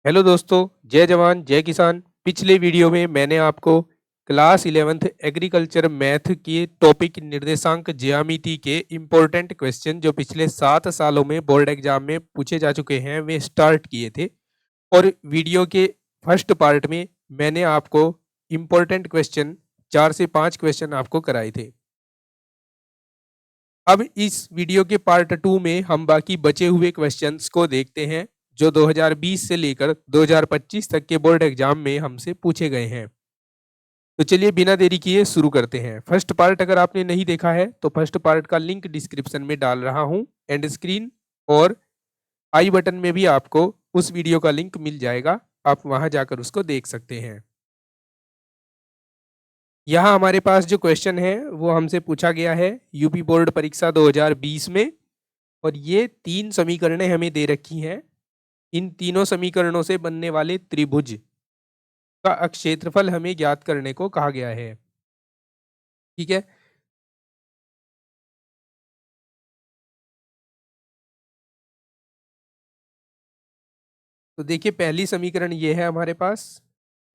Hello दोस्तों, जय जवान जय किसान। पिछले वीडियो में मैंने आपको क्लास 11th एग्रीकल्चर मैथ के टॉपिक निर्देशांक ज्यामिति के इम्पोर्टेंट क्वेश्चन जो पिछले 7 सालों में बोर्ड एग्जाम में पूछे जा चुके हैं वे स्टार्ट किए थे। और वीडियो के फर्स्ट पार्ट में मैंने आपको इम्पोर्टेंट क्वेश्चन 4 से 5 क्वेश्चन आपको कराए थे। अब इस वीडियो के पार्ट 2 में हम बाकी बचे हुए क्वेश्चंस को देखते हैं जो 2020 से लेकर 2025 तक के बोर्ड एग्जाम में हमसे पूछे गए हैं। तो चलिए बिना देरी किए शुरू करते हैं। फर्स्ट पार्ट अगर आपने नहीं देखा है तो फर्स्ट पार्ट का लिंक डिस्क्रिप्शन में डाल रहा हूं, एंड स्क्रीन और आई बटन में भी आपको उस वीडियो का लिंक मिल जाएगा, आप वहां जाकर उसको देख सकते हैं। यहाँ हमारे पास जो क्वेश्चन है वो हमसे पूछा गया है यूपी बोर्ड परीक्षा 2020 में, और ये 3 समीकरणें हमें दे रखी हैं। इन तीनों समीकरणों से बनने वाले त्रिभुज का क्षेत्रफल हमें ज्ञात करने को कहा गया है। ठीक है, तो देखिए पहली समीकरण ये है हमारे पास,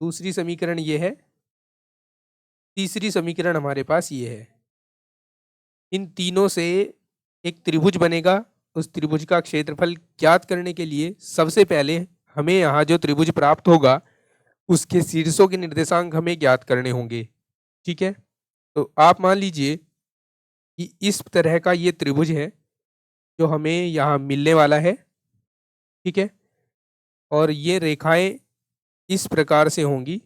दूसरी समीकरण ये है, तीसरी समीकरण हमारे पास ये है। इन तीनों से एक त्रिभुज बनेगा। उस त्रिभुज का क्षेत्रफल ज्ञात करने के लिए सबसे पहले हमें यहाँ जो त्रिभुज प्राप्त होगा उसके शीर्षों के निर्देशांक हमें ज्ञात करने होंगे। ठीक है, तो आप मान लीजिए कि इस तरह का ये त्रिभुज है जो हमें यहाँ मिलने वाला है। ठीक है, और ये रेखाएं इस प्रकार से होंगी।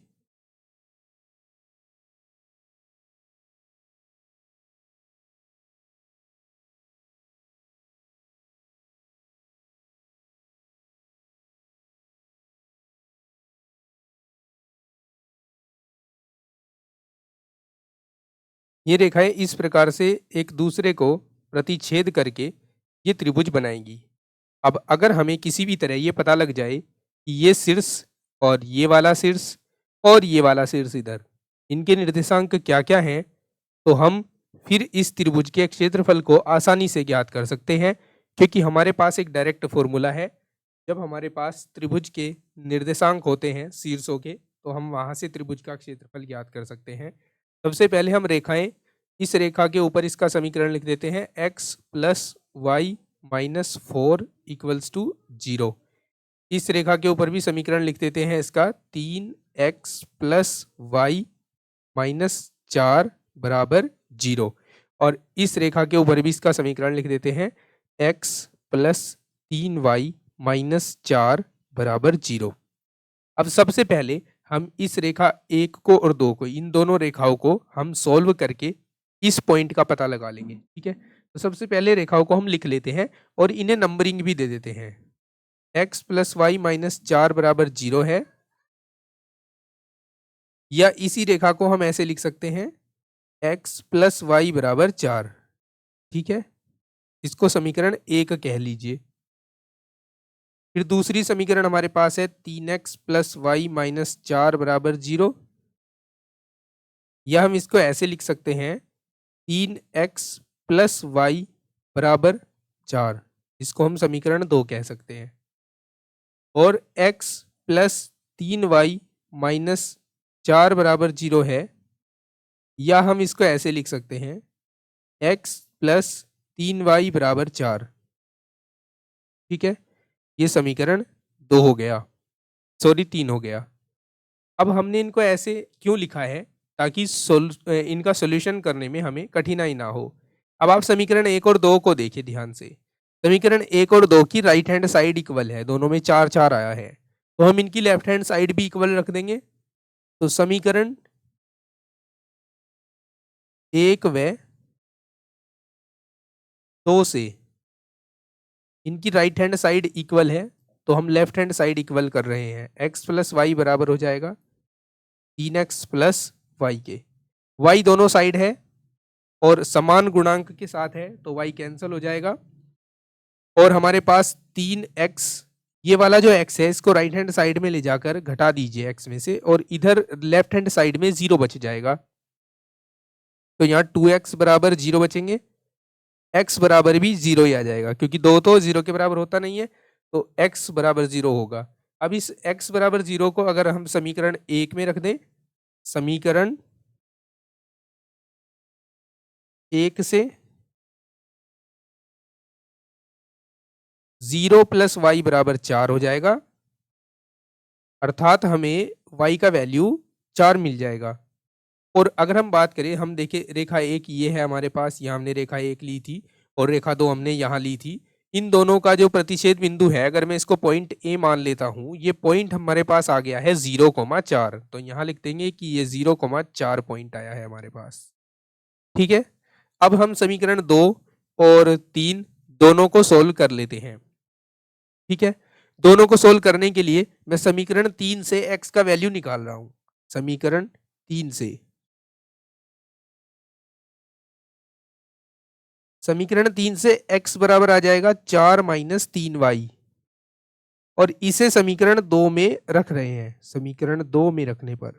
ये रेखाएं इस प्रकार से एक दूसरे को प्रतिच्छेद करके ये त्रिभुज बनाएंगी। अब अगर हमें किसी भी तरह ये पता लग जाए कि ये शीर्ष और ये वाला शीर्ष और ये वाला शीर्ष इधर, इनके निर्देशांक क्या क्या हैं, तो हम फिर इस त्रिभुज के क्षेत्रफल को आसानी से ज्ञात कर सकते हैं, क्योंकि हमारे पास एक डायरेक्ट फॉर्मूला है। जब हमारे पास त्रिभुज के निर्देशांक होते हैं शीर्षों के, तो हम वहां से त्रिभुज का क्षेत्रफल ज्ञात कर सकते हैं। सबसे पहले हम रेखाएं, इस रेखा के ऊपर इसका समीकरण लिख देते हैं, x plus y minus 4 equals to 0। इस रेखा के ऊपर भी समीकरण लिख देते हैं इसका, 3x प्लस वाई माइनस 4 बराबर 0। और इस रेखा के ऊपर भी इसका समीकरण लिख देते हैं, x प्लस 3y माइनस 4 बराबर 0। अब सबसे पहले हम इस रेखा 1 को और 2 को, इन दोनों रेखाओं को हम सॉल्व करके इस पॉइंट का पता लगा लेंगे। ठीक है, तो सबसे पहले रेखाओं को हम लिख लेते हैं और इन्हें नंबरिंग भी दे देते हैं। x प्लस वाई माइनस 4 बराबर 0 है, या इसी रेखा को हम ऐसे लिख सकते हैं, x प्लस वाई बराबर 4। ठीक है, इसको समीकरण 1 कह लीजिए। फिर दूसरी समीकरण हमारे पास है 3x प्लस वाई माइनस 4 बराबर 0, या हम इसको ऐसे लिख सकते हैं, 3x प्लस वाई बराबर 4। इसको हम समीकरण 2 कह सकते हैं। और x प्लस 3y माइनस 4 बराबर 0 है, या हम इसको ऐसे लिख सकते हैं, x प्लस 3y बराबर 4। ठीक है, ये समीकरण 2 हो गया, सॉरी 3 हो गया। अब हमने इनको ऐसे क्यों लिखा है, ताकि इनका सॉल्यूशन करने में हमें कठिनाई ना हो। अब आप समीकरण 1 और 2 को देखिए ध्यान से। समीकरण 1 और 2 की राइट हैंड साइड इक्वल है, दोनों में 4 4 आया है, तो हम इनकी लेफ्ट हैंड साइड भी इक्वल रख देंगे। तो समीकरण 1 व 2 से इनकी राइट हैंड साइड इक्वल है, तो हम लेफ्ट हैंड साइड इक्वल कर रहे हैं। x प्लस वाई बराबर हो जाएगा 3x प्लस वाई के। y दोनों साइड है और समान गुणांक के साथ है, तो y कैंसिल हो जाएगा। और हमारे पास 3x, ये वाला जो x है इसको राइट हैंड साइड में ले जाकर घटा दीजिए x में से, और इधर लेफ्ट हैंड साइड में 0 बच जाएगा। तो यहाँ 2x बराबर 0 बचेंगे, x बराबर भी 0 ही आ जाएगा, क्योंकि 2 तो 0 के बराबर होता नहीं है, तो x बराबर 0 होगा। अब इस x बराबर 0 को अगर हम समीकरण 1 में रख दें, समीकरण 1 से 0 प्लस वाई बराबर 4 हो जाएगा, अर्थात हमें y का वैल्यू 4 मिल जाएगा। और अगर हम बात करें, हम देखें रेखा 1 ये है हमारे पास, यहाँ हमने रेखा 1 ली थी और रेखा 2 हमने यहाँ ली थी। इन दोनों का जो प्रतिच्छेद बिंदु है, अगर मैं इसको पॉइंट ए मान लेता हूँ, ये पॉइंट हमारे पास आ गया है 0,4, तो यहाँ लिख देंगे कि ये 0,4 पॉइंट आया है हमारे पास। ठीक है, अब हम समीकरण 2 और 3 दोनों को सोल्व कर लेते हैं। ठीक है, दोनों को सोल्व करने के लिए मैं समीकरण 3 से x का वैल्यू निकाल रहा हूं। समीकरण 3 से x बराबर आ जाएगा 4 माइनस 3y, और इसे समीकरण 2 में रख रहे हैं। समीकरण 2 में रखने पर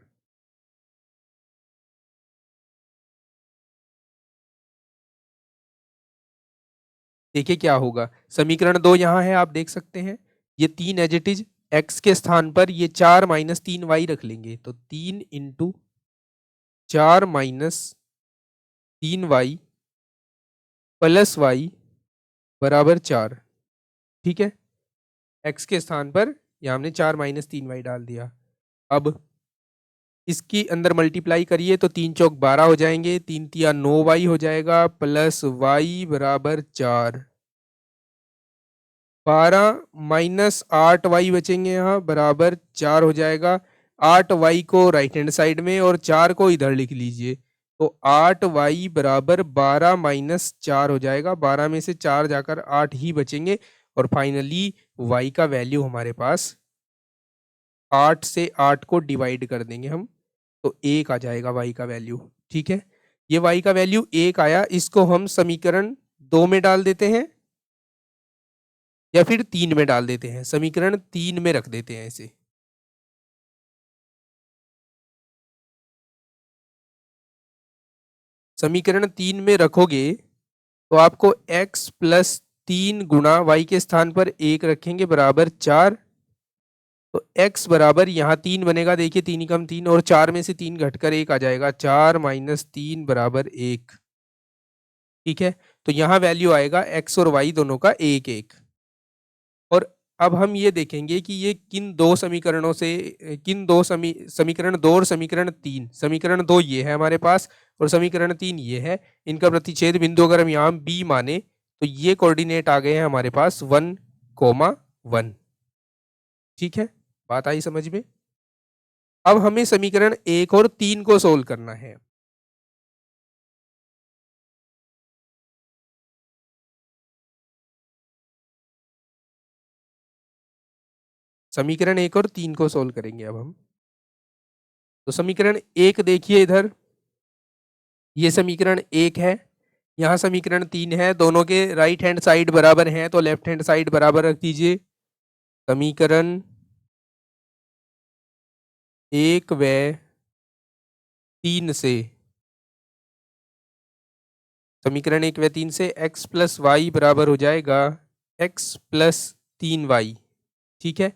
देखिए क्या होगा। समीकरण 2 यहां है, आप देख सकते हैं, ये 3 एज इट इज, x के स्थान पर ये 4 माइनस 3y रख लेंगे, तो 3 into 4 minus 3y plus y बराबर 4। ठीक है, x के स्थान पर यहाँ हमने 4 माइनस 3y डाल दिया। अब इसकी अंदर मल्टीप्लाई करिए तो 3 चौक 12 हो जाएंगे, 3 तिया 9y हो जाएगा, प्लस y बराबर 4। 12 माइनस 8y बचेंगे, यहाँ बराबर 4 हो जाएगा। 8y को राइट हैंड साइड में और 4 को इधर लिख लीजिए, तो 8y बराबर 12 माइनस 4 हो जाएगा। 12 में से 4 जाकर 8 ही बचेंगे, और फाइनली y का वैल्यू हमारे पास 8 से 8 को डिवाइड कर देंगे हम, तो 1 आ जाएगा y का वैल्यू। ठीक है, ये y का वैल्यू 1 आया, इसको हम समीकरण 2 में डाल देते हैं या फिर 3 में डाल देते हैं। समीकरण 3 में रख देते हैं इसे। समीकरण 3 में रखोगे तो आपको x प्लस 3 गुणा y के स्थान पर 1 रखेंगे बराबर 4, तो x बराबर यहाँ 3 बनेगा, देखिए 3 कम 3, और 4 में से 3 घटकर 1 आ जाएगा, 4 माइनस 3 बराबर 1। ठीक है, तो यहाँ वैल्यू आएगा x और y दोनों का 1 1। और अब हम ये देखेंगे कि ये किन दो समीकरणों से, किन दो समीकरण 2 और समीकरण 3, समीकरण 2 ये है हमारे पास और समीकरण 3 ये है, इनका प्रतिच्छेद बिंदु अगर हम यहाँ B माने तो ये कोऑर्डिनेट आ गए हैं हमारे पास 1,1। ठीक है, बात आई समझ में। अब हमें समीकरण 1 और 3 को सोल्व करना है। समीकरण 1 और 3 को सोल्व करेंगे अब हम। तो समीकरण 1 देखिए इधर, ये समीकरण 1 है, यहाँ समीकरण 3 है, दोनों के राइट हैंड साइड बराबर हैं, तो लेफ्ट हैंड साइड बराबर रख दीजिए। समीकरण 1 व 3 से, समीकरण 1 व 3 से x प्लस वाई बराबर हो जाएगा x प्लस 3y। ठीक है,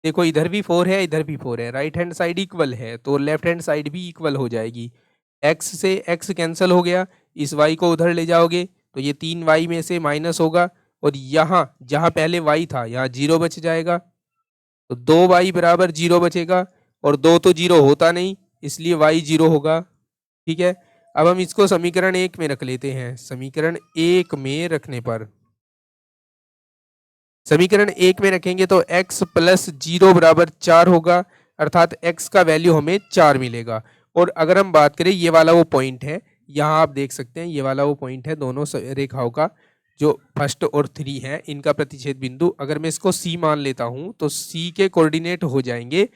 देखो इधर भी 4 है, इधर भी 4 है, राइट हैंड साइड इक्वल है, तो लेफ्ट हैंड साइड भी इक्वल हो जाएगी। x से x कैंसिल हो गया, इस y को उधर ले जाओगे तो ये 3y में से माइनस होगा, और यहाँ जहाँ पहले y था यहाँ 0 बच जाएगा, तो 2y बराबर 0 बचेगा, और 2 तो 0 होता नहीं, इसलिए y 0 होगा। ठीक है, अब हम इसको समीकरण 1 में रख लेते हैं। समीकरण 1 में रखने पर, समीकरण 1 में रखेंगे तो x प्लस 0 बराबर 4 होगा, अर्थात x का वैल्यू हमें 4 मिलेगा। और अगर हम बात करें, ये वाला वो पॉइंट है, यहाँ आप देख सकते हैं, ये वाला वो पॉइंट है, दोनों रेखाओं का जो फर्स्ट और 3 है, इनका प्रतिच्छेद बिंदु अगर मैं इसको C मान लेता हूं तो C के कोऑर्डिनेट हो जाएंगे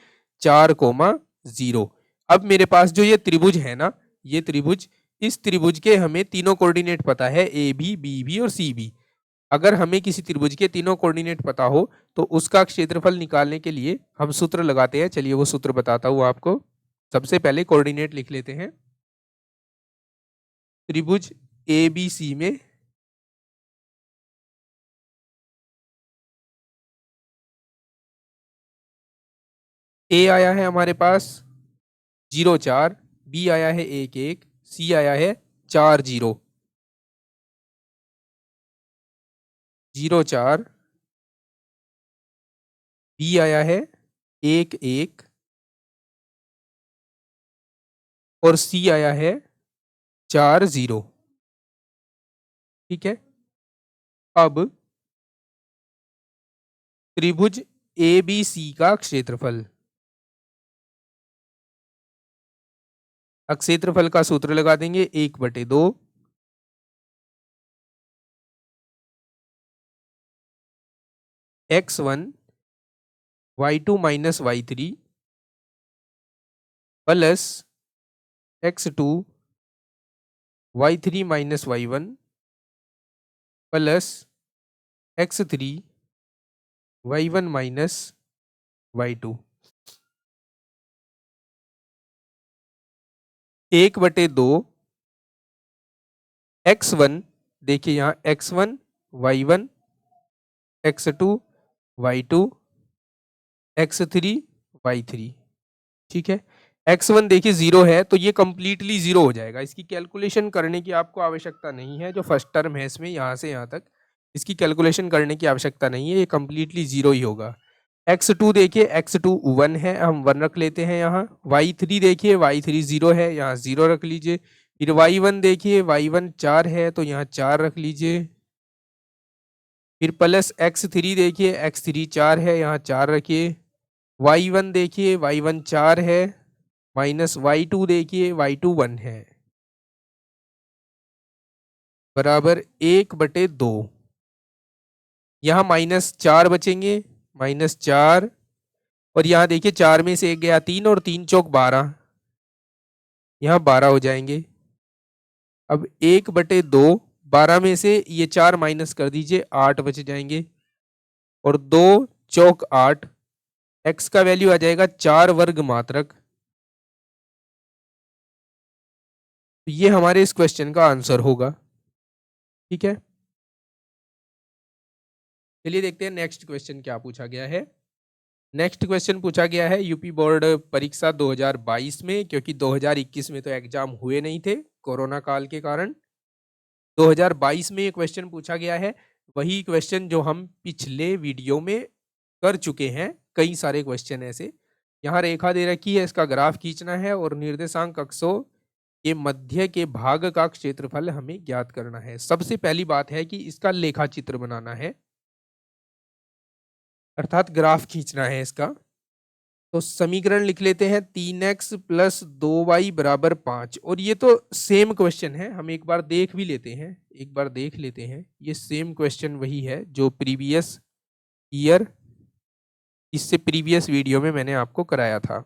4,0। अब मेरे पास जो ये त्रिभुज है ना, ये त्रिभुज, इस त्रिभुज के हमें तीनों कोऑर्डिनेट पता है, AB, BB और CB। अगर हमें किसी त्रिभुज के तीनों कोऑर्डिनेट पता हो तो उसका क्षेत्रफल निकालने के लिए हम सूत्र लगाते हैं। चलिए वो सूत्र बताता हूं आपको। सबसे पहले कोऑर्डिनेट लिख लेते हैं। त्रिभुज ABC में ए आया है हमारे पास 0,4, बी आया है 1,1, सी आया है 4,0, 0,4, बी आया है 1,1 और सी आया है 4,0। ठीक है, अब त्रिभुज ABC का क्षेत्रफल। क्षेत्रफल का सूत्र लगा देंगे 1/2 x1 y2 minus y3 plus x2 y3 minus y1 plus x3 y1 minus y2। 1/2 x1, देखिए यहाँ x1 y1 x2 y2 x3 y3। ठीक है, x1 देखिए 0 है तो ये कंप्लीटली 0 हो जाएगा, इसकी कैलकुलेशन करने की आपको आवश्यकता नहीं है। जो फर्स्ट टर्म है इसमें यहाँ से यहाँ तक इसकी कैलकुलेशन करने की आवश्यकता नहीं है, ये कंप्लीटली 0 ही होगा। x2 देखिए x2 1 है, हम 1 रख लेते हैं यहाँ। y3 देखिए y3 0 है, यहाँ 0 रख लीजिए। फिर y1 देखिए y1 4 है तो यहाँ 4 रख लीजिए। फिर प्लस x3 देखिए x3 4 है, यहाँ 4 रखिए। y1 देखिए y1 4 है, माइनस y2 देखिए y2 1 है, बराबर 1/2। यहाँ -4 बचेंगे, -4 और यहाँ देखिए 4 में से 1 गया 3 और 3 चौक 12, यहाँ 12 हो जाएंगे। अब 1/2, 12 में से ये 4 माइनस कर दीजिए, 8 बच जाएंगे और 2 चौक 8, x का वैल्यू आ जाएगा 4 वर्ग मात्रक। तो ये हमारे इस क्वेश्चन का आंसर होगा। ठीक है, चलिए देखते हैं नेक्स्ट क्वेश्चन क्या पूछा गया है। नेक्स्ट क्वेश्चन पूछा गया है यूपी बोर्ड परीक्षा 2022 में, क्योंकि 2021 में तो एग्जाम हुए नहीं थे कोरोना काल के कारण। 2022 में ये क्वेश्चन पूछा गया है, वही क्वेश्चन जो हम पिछले वीडियो में कर चुके हैं। कई सारे क्वेश्चन ऐसे, यहाँ रेखा दे रखी है, इसका ग्राफ खींचना है और निर्देशांक अक्षों के मध्य के भाग का क्षेत्रफल हमें ज्ञात करना है। सबसे पहली बात है कि इसका लेखा चित्र बनाना है, अर्थात ग्राफ खींचना है इसका। तो समीकरण लिख लेते हैं 3x + 2y = 5। और ये तो सेम क्वेश्चन है, हम एक बार देख भी लेते हैं, एक बार देख लेते हैं। ये सेम क्वेश्चन वही है जो प्रीवियस ईयर, इससे प्रीवियस वीडियो में मैंने आपको कराया था।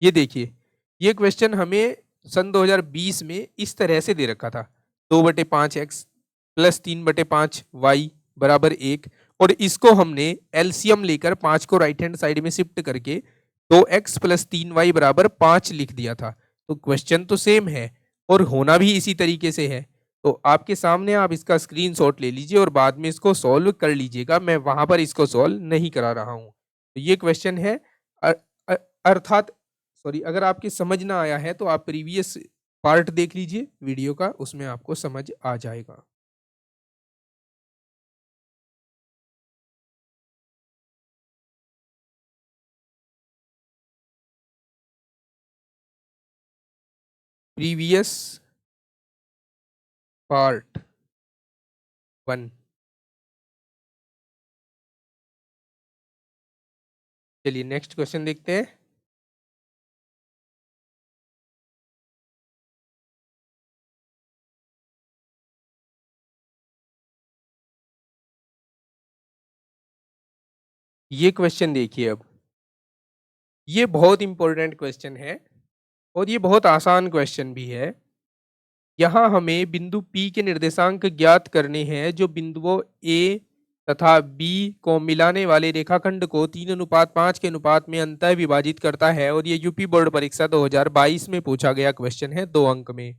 ये देखिए, ये क्वेश्चन हमें सन 2020 में इस तरह से दे रखा था, 2/5x + 3/5y = 1। और इसको हमने एलसीएम लेकर 5 को राइट हैंड साइड में शिफ्ट करके 2x + 3y = 5 लिख दिया था। तो क्वेश्चन तो सेम है और होना भी इसी तरीके से है। तो आपके सामने आप इसका स्क्रीनशॉट ले लीजिए और बाद में इसको सॉल्व कर लीजिएगा, मैं वहां पर इसको सॉल्व नहीं करा रहा हूं। तो ये क्वेश्चन है, अर्थात सॉरी, अगर आपके समझ ना आया है तो आप प्रीवियस पार्ट देख लीजिए वीडियो का, उसमें आपको समझ आ जाएगा। Previous part 1। चलिए नेक्स्ट क्वेश्चन देखते हैं। ये क्वेश्चन देखिए, अब ये बहुत इंपॉर्टेंट क्वेश्चन है और ये बहुत आसान क्वेश्चन भी है। यहाँ हमें बिंदु P के निर्देशांक ज्ञात करने हैं, जो बिंदुओं A तथा B को मिलाने वाले रेखाखंड को 3:5 के अनुपात में अंतः विभाजित करता है। और ये यूपी बोर्ड परीक्षा 2022 में पूछा गया क्वेश्चन है, 2 अंक में।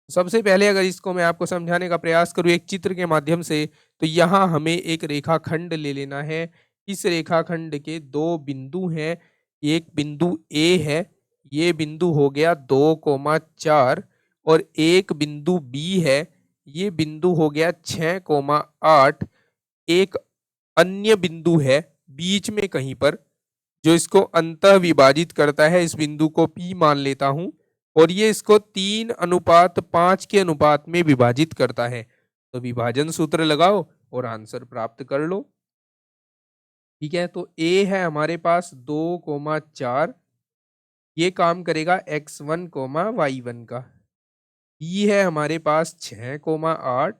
सबसे पहले अगर इसको मैं आपको समझाने का प्रयास करूँ एक चित्र के माध्यम से, तो यहाँ हमें एक रेखाखंड ले लेना है। इस रेखाखंड के दो बिंदु हैं, एक बिंदु ए है, ये बिंदु हो गया 2,4 और एक बिंदु बी है, ये बिंदु हो गया 6,8। एक अन्य बिंदु है बीच में कहीं पर जो इसको अंतः विभाजित करता है, इस बिंदु को P मान लेता हूं और ये इसको 3:5 के अनुपात में विभाजित करता है। तो विभाजन सूत्र लगाओ और आंसर प्राप्त कर लो। ठीक है, तो A है हमारे पास 2,4, ये काम करेगा x1, y1 का। B है हमारे पास 6,8,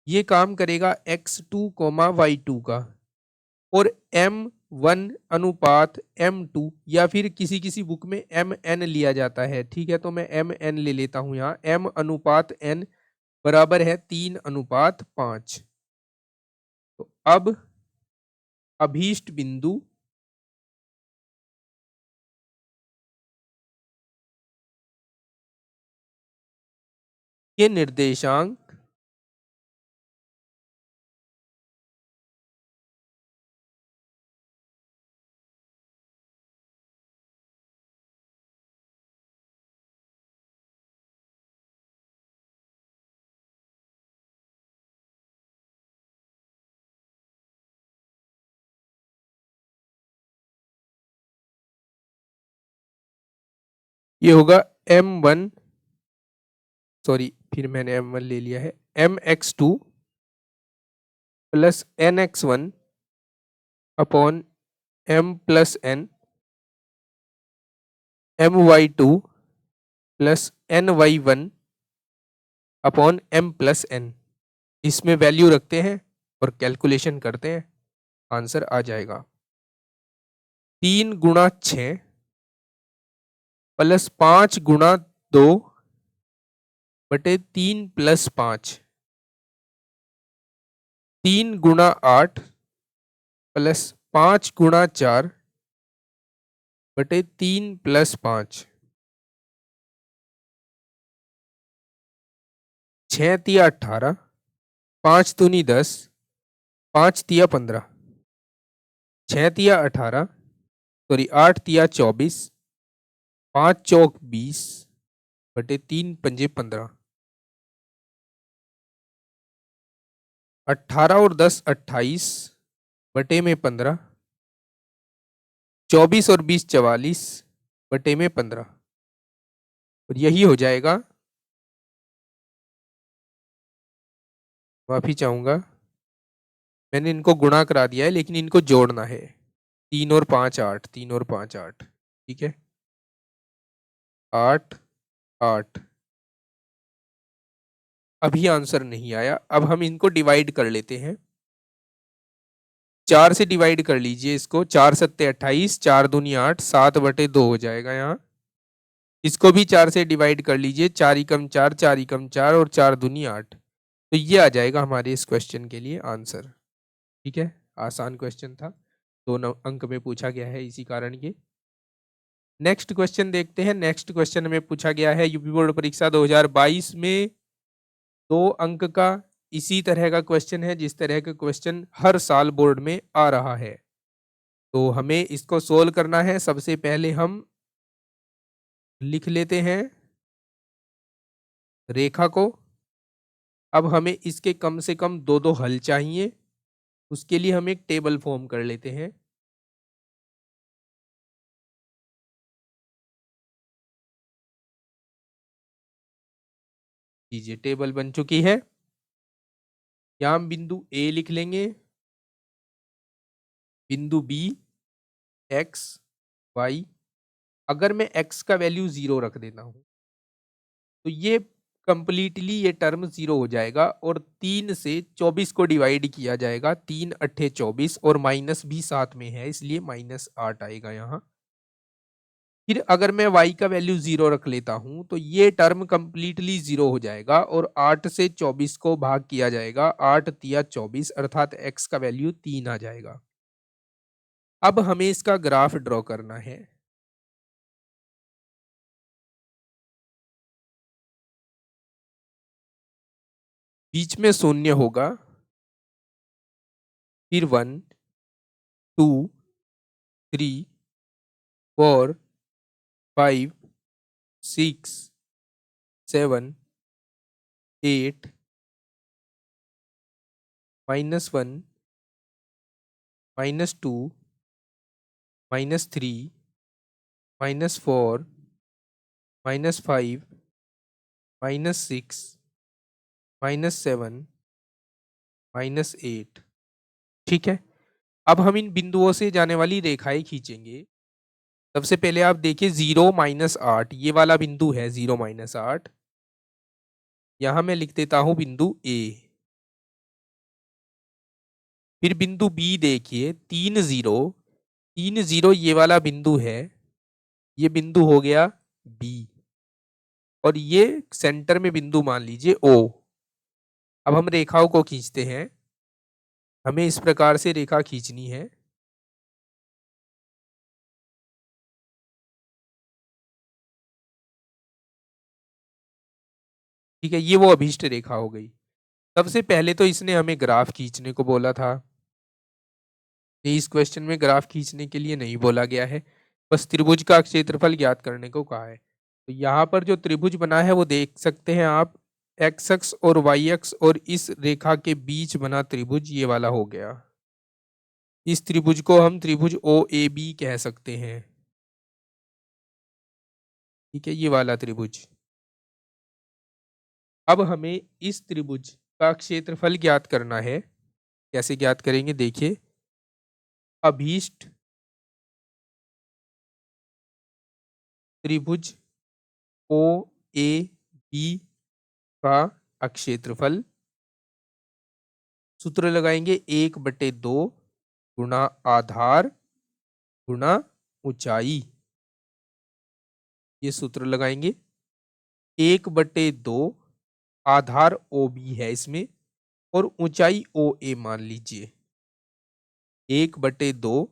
ये काम करेगा x2, y2 का। और M1 अनुपात M2 या फिर किसी किसी बुक में MN लिया जाता है। ठीक है, तो मैं MN ले लेता हूं यहाँ। M अनुपात N बराबर है 3:5। तो अब अभीष्ट बिंदु के निर्देशांक ये होगा M1, सॉरी फिर मैंने M1 ले लिया है, MX2 plus NX1 upon M plus N, MY2 plus NY1 upon M plus N। इसमें वैल्यू रखते हैं और कैलकुलेशन करते हैं, आंसर आ जाएगा 3 × 6 प्लस 5 × 2 बटे 3 प्लस 5, 3 × 8 प्लस 5 × 4 बटे 3 प्लस 5, 6 तिया 18, 5 दूनी 10, 5 तिया 15, 6 तिया 18, सॉरी 8 तिया 24, 5 चौक 20 बटे 3 पंजे 15, 18 और 10 28 बटे में 15, 24 और 20 44 बटे में 15, और यही हो जाएगा, माफी चाहूंगा मैंने इनको गुणा करा दिया है लेकिन इनको जोड़ना है। 3 और 5 8, 3 और 5 8, ठीक है, 8 8। अभी आंसर नहीं आया, अब हम इनको डिवाइड कर लेते हैं। 4 से डिवाइड कर लीजिए इसको, 4 सत्ते 28, 4 दूनी 8, 7 बटे 2 हो जाएगा यहाँ। इसको भी 4 से डिवाइड कर लीजिए, 4 एकम 4, 4 एकम 4 और 4 दूनी 8। तो ये आ जाएगा हमारे इस क्वेश्चन के लिए आंसर। ठीक है, आसान क्वेश्चन था, 2 अंक में पूछा गया है इसी कारण के। नेक्स्ट क्वेश्चन देखते हैं। नेक्स्ट क्वेश्चन में पूछा गया है यूपी बोर्ड परीक्षा 2022 में 2 अंक का इसी तरह का क्वेश्चन है जिस तरह का क्वेश्चन हर साल बोर्ड में आ रहा है। तो हमें इसको सोल्व करना है। सबसे पहले हम लिख लेते हैं रेखा को। अब हमें इसके कम से कम 2 हल चाहिए, उसके लिए हम एक टेबल फॉर्म कर लेते हैं। लीजिए टेबल बन चुकी है। यहाँ हम बिंदु ए लिख लेंगे, बिंदु बी एक्स वाई। अगर मैं x का वैल्यू 0 रख देता हूं तो ये कंप्लीटली ये टर्म 0 हो जाएगा और 3 से 24 को डिवाइड किया जाएगा, 3 अट्ठे 24 और माइनस भी साथ में है इसलिए -8 आएगा यहाँ। फिर अगर मैं y का वैल्यू 0 रख लेता हूं तो ये टर्म कंप्लीटली 0 हो जाएगा और 8 से 24 को भाग किया जाएगा, 8 तिया 24 अर्थात x का वैल्यू 3 आ जाएगा। अब हमें इसका ग्राफ ड्रॉ करना है। बीच में शून्य होगा, फिर 1, 2 3 4 5 6 7 8 -1 -2 -3 -4 -5 -6 -7 -8। ठीक है, अब हम इन बिंदुओं से जाने वाली रेखाएं खींचेंगे। सबसे पहले आप देखिए 0-8, ये वाला बिंदु है 0-8। यहां मैं लिख देता हूं बिंदु ए। फिर बिंदु बी देखिए 3-0, ये वाला बिंदु है, ये बिंदु हो गया बी, और ये सेंटर में बिंदु मान लीजिए ओ। अब हम रेखाओं को खींचते हैं। हमें इस प्रकार से रेखा खींचनी है। ठीक है, ये वो अभीष्ट रेखा हो गई। सबसे पहले तो इसने हमें ग्राफ खींचने को बोला था। इस क्वेश्चन में ग्राफ खींचने के लिए नहीं बोला गया है, बस त्रिभुज का क्षेत्रफल ज्ञात करने को कहा है। तो यहाँ पर जो त्रिभुज बना है वो देख सकते हैं आप, एक्स अक्ष और वाई अक्ष और इस रेखा के बीच बना त्रिभुज ये वाला हो गया। इस त्रिभुज को हम त्रिभुज ओ ए बी कह सकते हैं। ठीक है, ये वाला त्रिभुज। अब हमें इस त्रिभुज का क्षेत्रफल ज्ञात करना है। कैसे ज्ञात करेंगे देखिए, अभीष्ट त्रिभुज ओ ए बी का क्षेत्रफल, सूत्र लगाएंगे 1/2 गुणा आधार गुणा ऊंचाई। ये सूत्र लगाएंगे 1/2, आधार ओ बी है इसमें और ऊंचाई ओ ए मान लीजिए 1/2।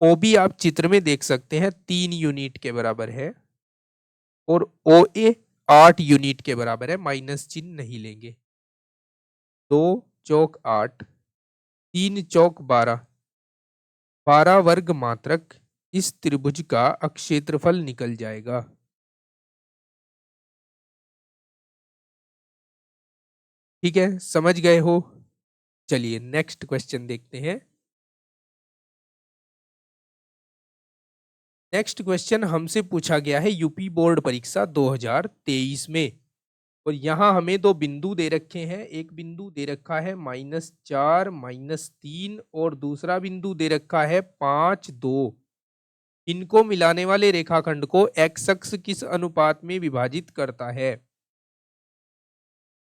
ओ बी आप चित्र में देख सकते हैं 3 यूनिट के बराबर है और ओ ए 8 यूनिट के बराबर है, माइनस चिन्ह नहीं लेंगे। 2 चौक 8, 3 चौक 12, 12 वर्ग मात्रक इस त्रिभुज का क्षेत्रफल निकल जाएगा। ठीक है, समझ गए हो? चलिए नेक्स्ट क्वेश्चन देखते हैं। नेक्स्ट क्वेश्चन हमसे पूछा गया है यूपी बोर्ड परीक्षा 2023 में, और यहाँ हमें दो बिंदु दे रखे हैं। एक बिंदु दे रखा है -4 -3 और दूसरा बिंदु दे रखा है 5-2। इनको मिलाने वाले रेखाखंड को एक्स अक्ष किस अनुपात में विभाजित करता है?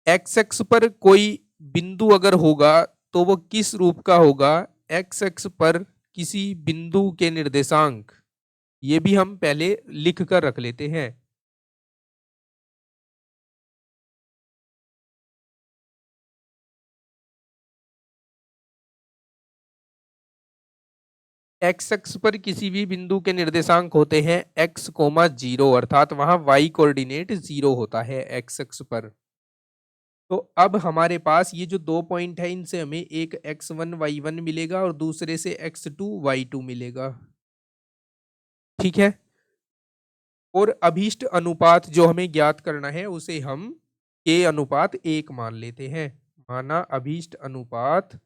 एक्स अक्ष पर कोई बिंदु अगर होगा तो वो किस रूप का होगा? एक्स अक्ष पर किसी बिंदु के निर्देशांक, ये भी हम पहले लिख कर रख लेते हैं। एक्स अक्ष पर किसी भी बिंदु के निर्देशांक होते हैं x,0, अर्थात वहां y कोऑर्डिनेट 0 होता है एक्स अक्ष पर। तो अब हमारे पास ये जो दो पॉइंट है, इनसे हमें एक x1 y1 मिलेगा और दूसरे से x2 y2 मिलेगा। ठीक है, और अभीष्ट अनुपात जो हमें ज्ञात करना है उसे हम k/1 मान लेते हैं। माना अभीष्ट अनुपात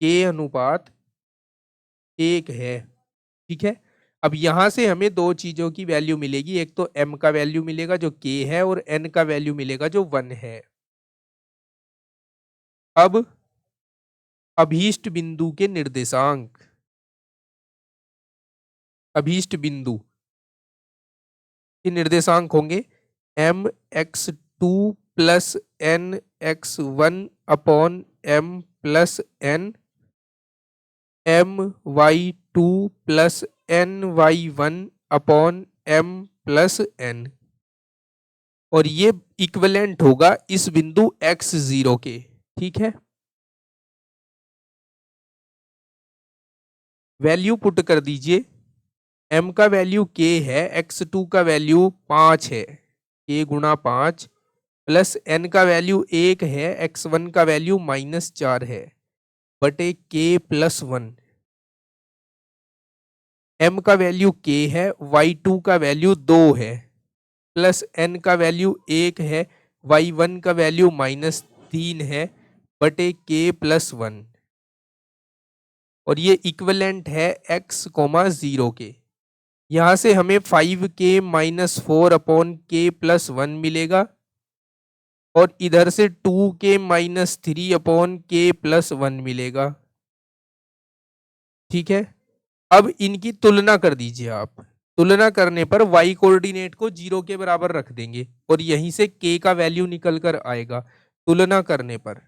k/1 है। ठीक है, अब यहां से हमें दो चीजों की वैल्यू मिलेगी, एक तो m का वैल्यू मिलेगा जो k है और n का वैल्यू मिलेगा जो 1 है। अब अभीष्ट बिंदु के निर्देशांक, अभीष्ट बिंदु के निर्देशांक होंगे mx2 plus nx1 upon m plus n, my2 plus ny1 upon m plus n, और ये इक्विवेलेंट होगा इस बिंदु x0 के। ठीक है, वैल्यू पुट कर दीजिए। m का वैल्यू k है, x2 का वैल्यू 5 है, k गुणा 5 प्लस n का वैल्यू 1 है, x1 का वैल्यू -4 है, बटे k प्लस 1। m का वैल्यू k है, y2 का वैल्यू 2 है, प्लस n का वैल्यू 1 है, y1 का वैल्यू -3 है, बटे k प्लस 1। और ये इक्विवेलेंट है x, 0 के। यहाँ से हमें 5k minus 4 upon k plus 1 मिलेगा और इधर से 2k minus 3 upon k plus 1 मिलेगा। ठीक है, अब इनकी तुलना कर दीजिए आप। तुलना करने पर y कोऑर्डिनेट को 0 के बराबर रख देंगे और यहीं से k का वैल्यू निकल कर आएगा तुलना करने पर।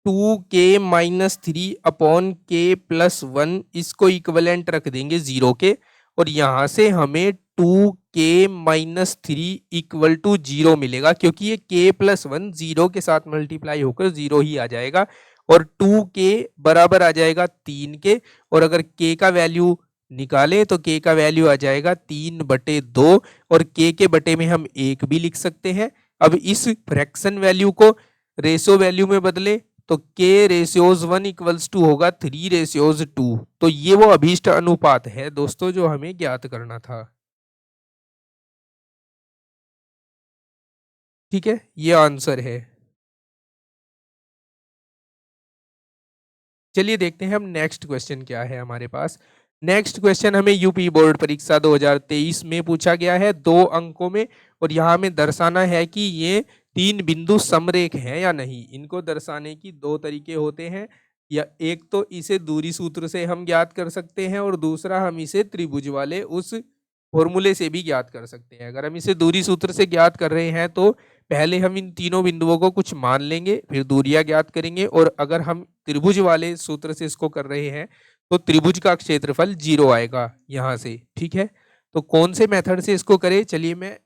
2k minus 3 upon k plus 1 इसको इक्विवेलेंट रख देंगे 0 के और यहां से हमें 2k माइनस 3 इक्वल टू 0 मिलेगा, क्योंकि ये k प्लस 1 0 के साथ मल्टीप्लाई होकर 0 ही आ जाएगा और 2k बराबर आ जाएगा 3 के। और अगर k का वैल्यू निकालें तो k का वैल्यू आ जाएगा 3/2 और k के बटे में हम 1 भी लिख सकते हैं। अब इस फ्रैक्शन वैल्यू को रेशो वैल्यू में बदले तो k रेशियोज 1 इक्वल्स टू होगा 3 रेशियोज 2। तो ये वो अभीष्ट अनुपात है दोस्तों जो हमें ज्ञात करना था। ठीक है, ये आंसर है। चलिए देखते हैं हम नेक्स्ट क्वेश्चन क्या है हमारे पास। नेक्स्ट क्वेश्चन हमें यूपी बोर्ड परीक्षा 2023 में पूछा गया है 2 अंकों में और यहाँ हमें दर्शाना है कि ये 3 बिंदु समरेख हैं या नहीं। इनको दर्शाने की 2 तरीके होते हैं, या एक तो इसे दूरी सूत्र से हम ज्ञात कर सकते हैं और दूसरा हम इसे त्रिभुज वाले उस फॉर्मूले से भी ज्ञात कर सकते हैं। अगर हम इसे दूरी सूत्र से ज्ञात कर रहे हैं तो पहले हम इन तीनों बिंदुओं को कुछ मान लेंगे, फिर दूरियां ज्ञात करेंगे, और अगर हम त्रिभुज वाले सूत्र से इसको कर रहे हैं तो त्रिभुज का क्षेत्रफल 0 आएगा यहाँ से। ठीक है, तो कौन से मेथड से इसको करें, चलिए मैं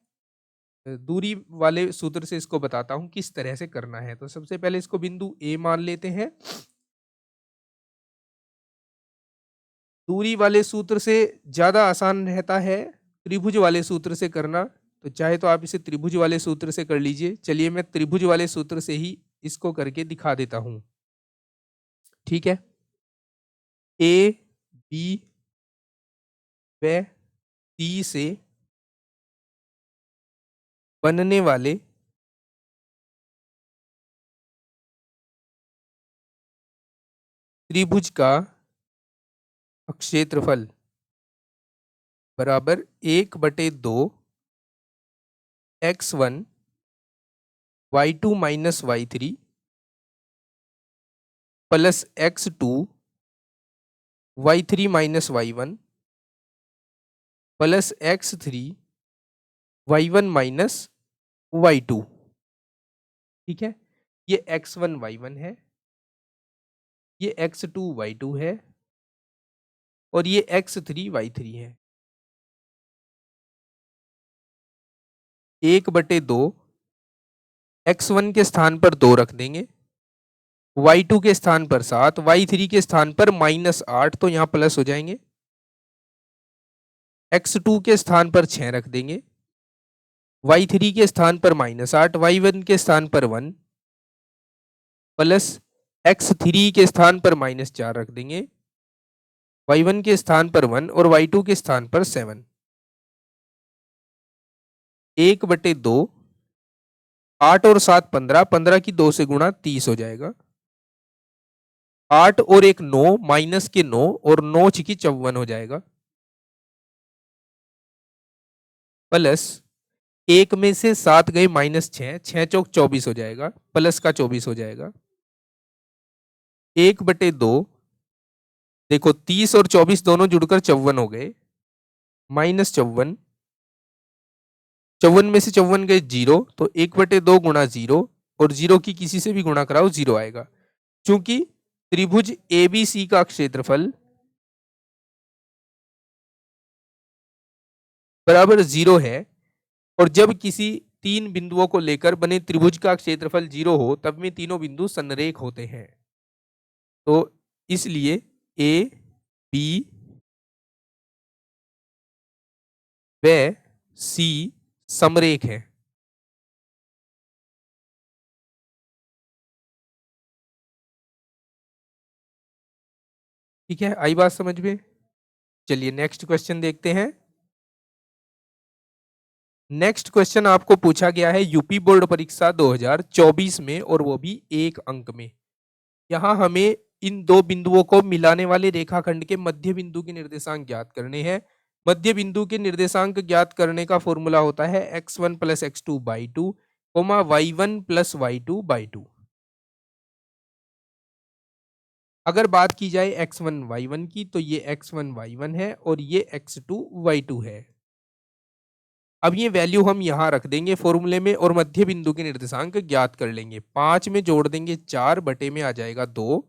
दूरी वाले सूत्र से इसको बताता हूँ किस तरह से करना है। तो सबसे पहले इसको बिंदु ए मान लेते हैं। दूरी वाले सूत्र से ज्यादा आसान रहता है त्रिभुज वाले सूत्र से करना, तो चाहे तो आप इसे त्रिभुज वाले सूत्र से कर लीजिए। चलिए मैं त्रिभुज वाले सूत्र से ही इसको करके दिखा देता हूं। ठीक है, ए बी व सी से बनने वाले त्रिभुज का क्षेत्रफल बराबर 1/2 x1 y2 minus y3 plus x2 y3 minus y1 plus x3 y1 minus y2। ठीक है, ये x1 y1 है, ये x2 y2 है और ये x3 y3 है। 1/2 x1 के स्थान पर 2 रख देंगे, y2 के स्थान पर 7, y3 के स्थान पर -8 तो यहाँ प्लस हो जाएंगे, x2 के स्थान पर 6 रख देंगे, y3 के स्थान पर -8, y1 के स्थान पर 1 प्लस x3 के स्थान पर -4 रख देंगे, y1 के स्थान पर 1 और y2 के स्थान पर 7। 1/2 8 और 7 15, 15 की 2 से गुणा 30 हो जाएगा। 8 और 1 9 माइनस के 9 और 9 छिकी 54 हो जाएगा, प्लस 1 में से 7 गए -6, 6 चौक 24 हो जाएगा, प्लस का 24 हो जाएगा। 1/2 देखो 30 और 24 दोनों जुड़कर 54 हो गए, -54, 54 में से 54 गए 0 तो 1/2 गुणा 0 और 0 की किसी से भी गुणा कराओ 0 आएगा। चूंकि त्रिभुज एबीसी का क्षेत्रफल बराबर 0 है और जब किसी 3 बिंदुओं को लेकर बने त्रिभुज का क्षेत्रफल 0 हो तब में तीनों बिंदु संरेख होते हैं। तो इसलिए ए बी व सी समरेख है। ठीक है, आई बात समझ में? चलिए नेक्स्ट क्वेश्चन देखते हैं। नेक्स्ट क्वेश्चन आपको पूछा गया है यूपी बोर्ड परीक्षा 2024 में, और वो भी 1 अंक में। यहां हमें इन दो बिंदुओं को मिलाने वाले रेखाखंड के मध्य बिंदु के निर्देशांक ज्ञात करने हैं। मध्य बिंदु के निर्देशांक ज्ञात करने का फॉर्मूला होता है x1 plus x2 by 2, y1 plus y2 by 2। अगर बात की जाए x1 y1 की, तो ये x1 y1 है और ये x2 y2 है। अब ये वैल्यू हम यहाँ रख देंगे फॉर्मूले में और मध्य बिंदु के निर्देशांक ज्ञात कर लेंगे। 5 में जोड़ देंगे 4, बटे में आ जाएगा 2,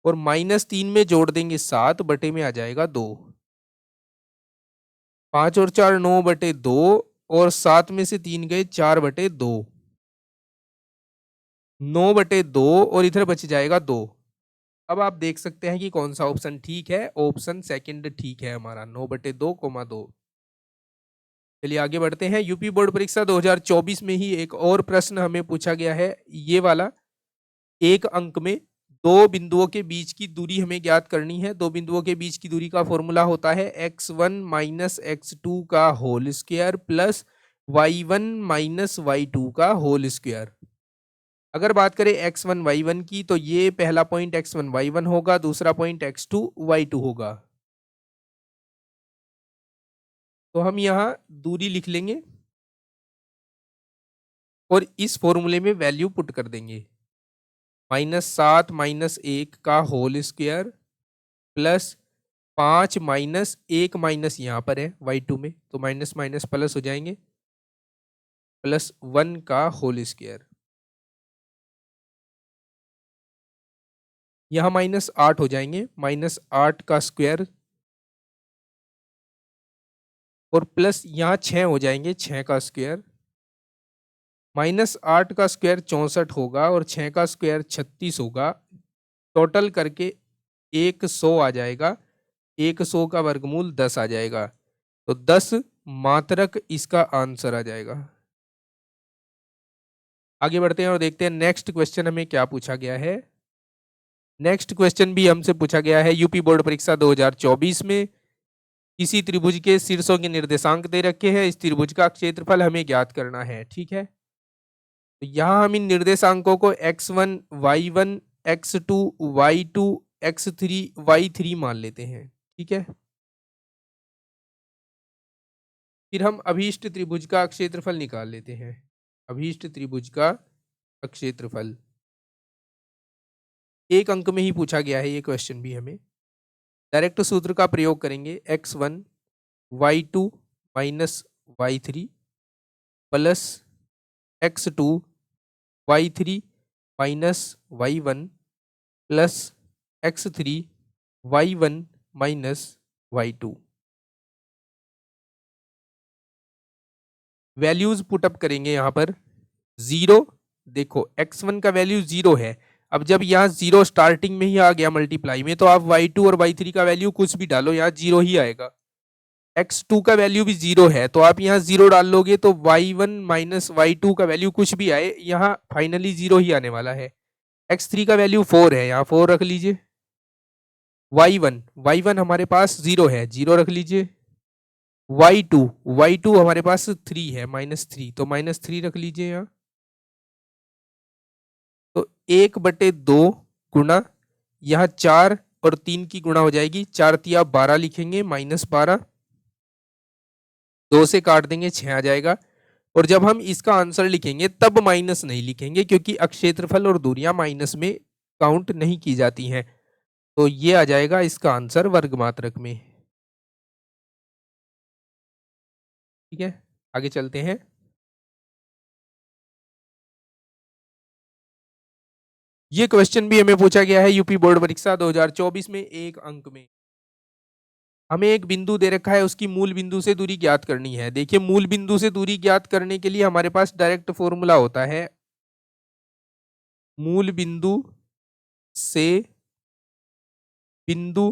और -3 में जोड़ देंगे 7, बटे में आ जाएगा 2। 5 और 4 9 बटे 2, और 7 में से 3 गए 4 बटे 2, 9 बटे 2, और इधर बच जाएगा 2। अब आप देख सकते हैं कि कौन सा ऑप्शन ठीक है। ऑप्शन सेकंड ठीक है हमारा, 9 बटे 2, 2। चलिए आगे बढ़ते हैं। यूपी बोर्ड परीक्षा 2024 में ही एक और प्रश्न हमें पूछा गया है, ये वाला। 1 अंक में दो बिंदुओं के बीच की दूरी हमें ज्ञात करनी है। दो बिंदुओं के बीच की दूरी का फॉर्मूला होता है x1 माइनस x2 का whole square plus y1 minus y2 का होल स्क्वायर। अगर बात करें x1 y1 की, तो ये पहला पॉइंट x1 y1 होगा, दूसरा पॉइंट x2 y2 होगा। तो हम यहाँ दूरी लिख लेंगे और इस फॉर्मूले में वैल्यू पुट कर देंगे। -7 माइनस 1 का whole square plus 5 minus 1 minus यहाँ पर है y2 में, तो माइनस माइनस प्लस हो जाएंगे, प्लस 1 का होल स्क्वायर। यहाँ -8 हो जाएंगे, -8 का स्क्वायर, और प्लस यहाँ 6 हो जाएंगे, 6 का स्क्वायर। -8 का स्क्वायर 64 होगा और 6 का स्क्वायर 36 होगा। टोटल करके 100 आ जाएगा। 100 का वर्गमूल 10 आ जाएगा, तो 10 मात्रक इसका आंसर आ जाएगा। आगे बढ़ते हैं और देखते हैं नेक्स्ट क्वेश्चन हमें क्या पूछा गया है। नेक्स्ट क्वेश्चन भी हमसे पूछा गया है यूपी बोर्ड परीक्षा 2024 में। किसी त्रिभुज के शीर्षों के निर्देशांक दे रखे हैं, इस त्रिभुज का क्षेत्रफल हमें ज्ञात करना है। ठीक है, तो यहाँ हम इन निर्देशांकों को x1 y1 x2 y2 x3 y3 मान लेते हैं। ठीक है, फिर हम अभीष्ट त्रिभुज का क्षेत्रफल निकाल लेते हैं। अभीष्ट त्रिभुज का क्षेत्रफल 1 अंक में ही पूछा गया है ये क्वेश्चन भी हमें। डायरेक्ट सूत्र का प्रयोग करेंगे, x1 y2 minus y3 plus x2 y3 minus y1 plus x3 y1 minus y2। Values put up करेंगे यहाँ पर। 0, देखो x1 का वैल्यू 0 है। अब जब यहाँ 0 स्टार्टिंग में ही आ गया मल्टीप्लाई में, तो आप y2 और y3 का वैल्यू कुछ भी डालो, यहाँ 0 ही आएगा। x2 का वैल्यू भी 0 है, तो आप यहाँ 0 डाल लोगे तो y1 माइनस y2 का वैल्यू कुछ भी आए, यहाँ फाइनली 0 ही आने वाला है। x3 का वैल्यू 4 है, यहाँ 4 रख लीजिए। y1 हमारे पास 0 है, 0 रख लीजिए। y2 हमारे पास 3 है, -3, तो -3 रख लीजिए यहाँ। तो 1/2 गुणा, यहाँ 4 और 3 की गुणा हो जाएगी, 4 तिया 12 लिखेंगे, -12, 2 से काट देंगे 6 आ जाएगा। और जब हम इसका आंसर लिखेंगे तब माइनस नहीं लिखेंगे, क्योंकि अक्षेत्रफल और दूरियां माइनस में काउंट नहीं की जाती हैं। तो ये आ जाएगा इसका आंसर वर्गमात्रक में। ठीक है, आगे चलते हैं। ये क्वेश्चन भी हमें पूछा गया है यूपी बोर्ड परीक्षा 2024 में 1 अंक में। हमें एक बिंदु दे रखा है, उसकी मूल बिंदु से दूरी ज्ञात करनी है। देखिए, मूल बिंदु से दूरी ज्ञात करने के लिए हमारे पास डायरेक्ट फॉर्मूला होता है, मूल बिंदु से बिंदु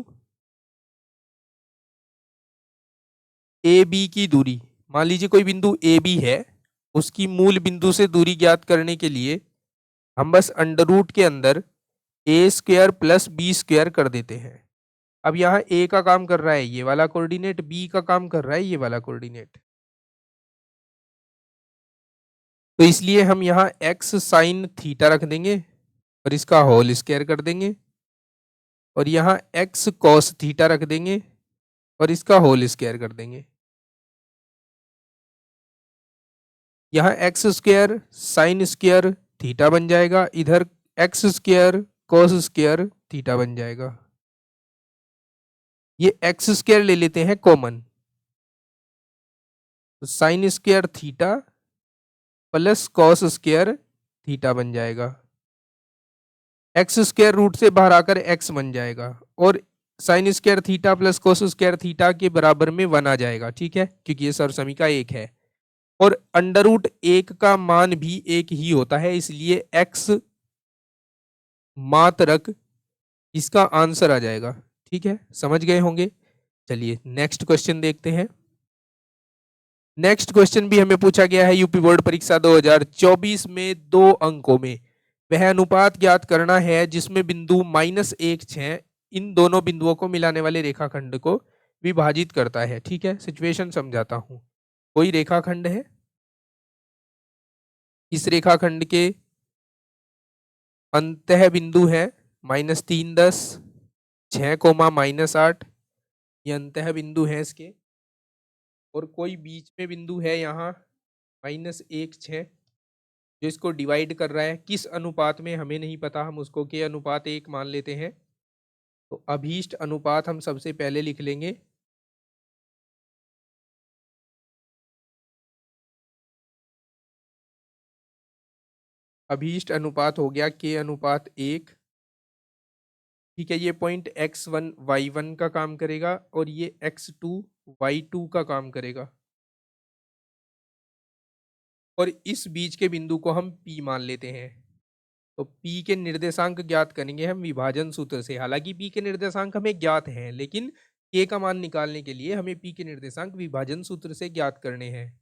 ए बी की दूरी, मान लीजिए कोई बिंदु ए बी है, उसकी मूल बिंदु से दूरी ज्ञात करने के लिए हम बस अंडर रूट के अंदर ए स्क्वायर प्लस बी स्क्वायर कर देते हैं। अब यहाँ ए का काम कर रहा है ये वाला कोऑर्डिनेट, बी का काम कर रहा है ये वाला कोऑर्डिनेट, तो इसलिए हम यहाँ एक्स साइन थीटा रख देंगे और इसका होल स्क्वायर कर देंगे, और यहाँ एक्स कॉस थीटा रख देंगे और इसका होल स्क्वायर कर देंगे। यहाँ x square sine square theta बन जाएगा, इधर x square cos square theta बन जाएगा। ये एक्स स्क्वायर ले लेते हैं कॉमन, तो sine square theta plus cos square theta बन जाएगा। एक्स स्क्वायर रूट से बाहर आकर एक्स बन जाएगा और sine square theta plus cos square theta के बराबर में 1 आ जाएगा, ठीक है, क्योंकि ये सरसमी का एक है और अंडर रूट 1 का मान भी एक ही होता है, इसलिए एक्स मात्रक इसका आंसर आ जाएगा। ठीक है, समझ गए होंगे। चलिए नेक्स्ट क्वेश्चन देखते हैं। नेक्स्ट क्वेश्चन भी हमें पूछा गया है यूपी बोर्ड परीक्षा 2024 में 2 अंकों में। वह अनुपात ज्ञात करना है जिसमें बिंदु -1,6 इन दोनों बिंदुओं को मिलाने वाले रेखाखंड को विभाजित करता है। ठीक है, सिचुएशन समझाता हूं। कोई रेखाखंड है, इस रेखाखंड के अंतः बिंदु है -3, 10, 6, -8, ये अंतः बिंदु है इसके, और कोई बीच में बिंदु है यहाँ -1, 6 जो इसको डिवाइड कर रहा है। किस अनुपात में हमें नहीं पता, हम उसको के अनुपात 1 मान लेते हैं। तो अभीष्ट अनुपात हम सबसे पहले लिख लेंगे, अभीष्ट अनुपात हो गया के अनुपात 1। ठीक है, ये पॉइंट x1 y1 का काम करेगा और ये x2 y2 का काम करेगा, और इस बीच के बिंदु को हम P मान लेते हैं। तो P के निर्देशांक ज्ञात करेंगे हम विभाजन सूत्र से। हालांकि P के निर्देशांक हमें ज्ञात हैं, लेकिन K का मान निकालने के लिए हमें P के निर्देशांक विभाजन सूत्र से ज्ञात करने हैं।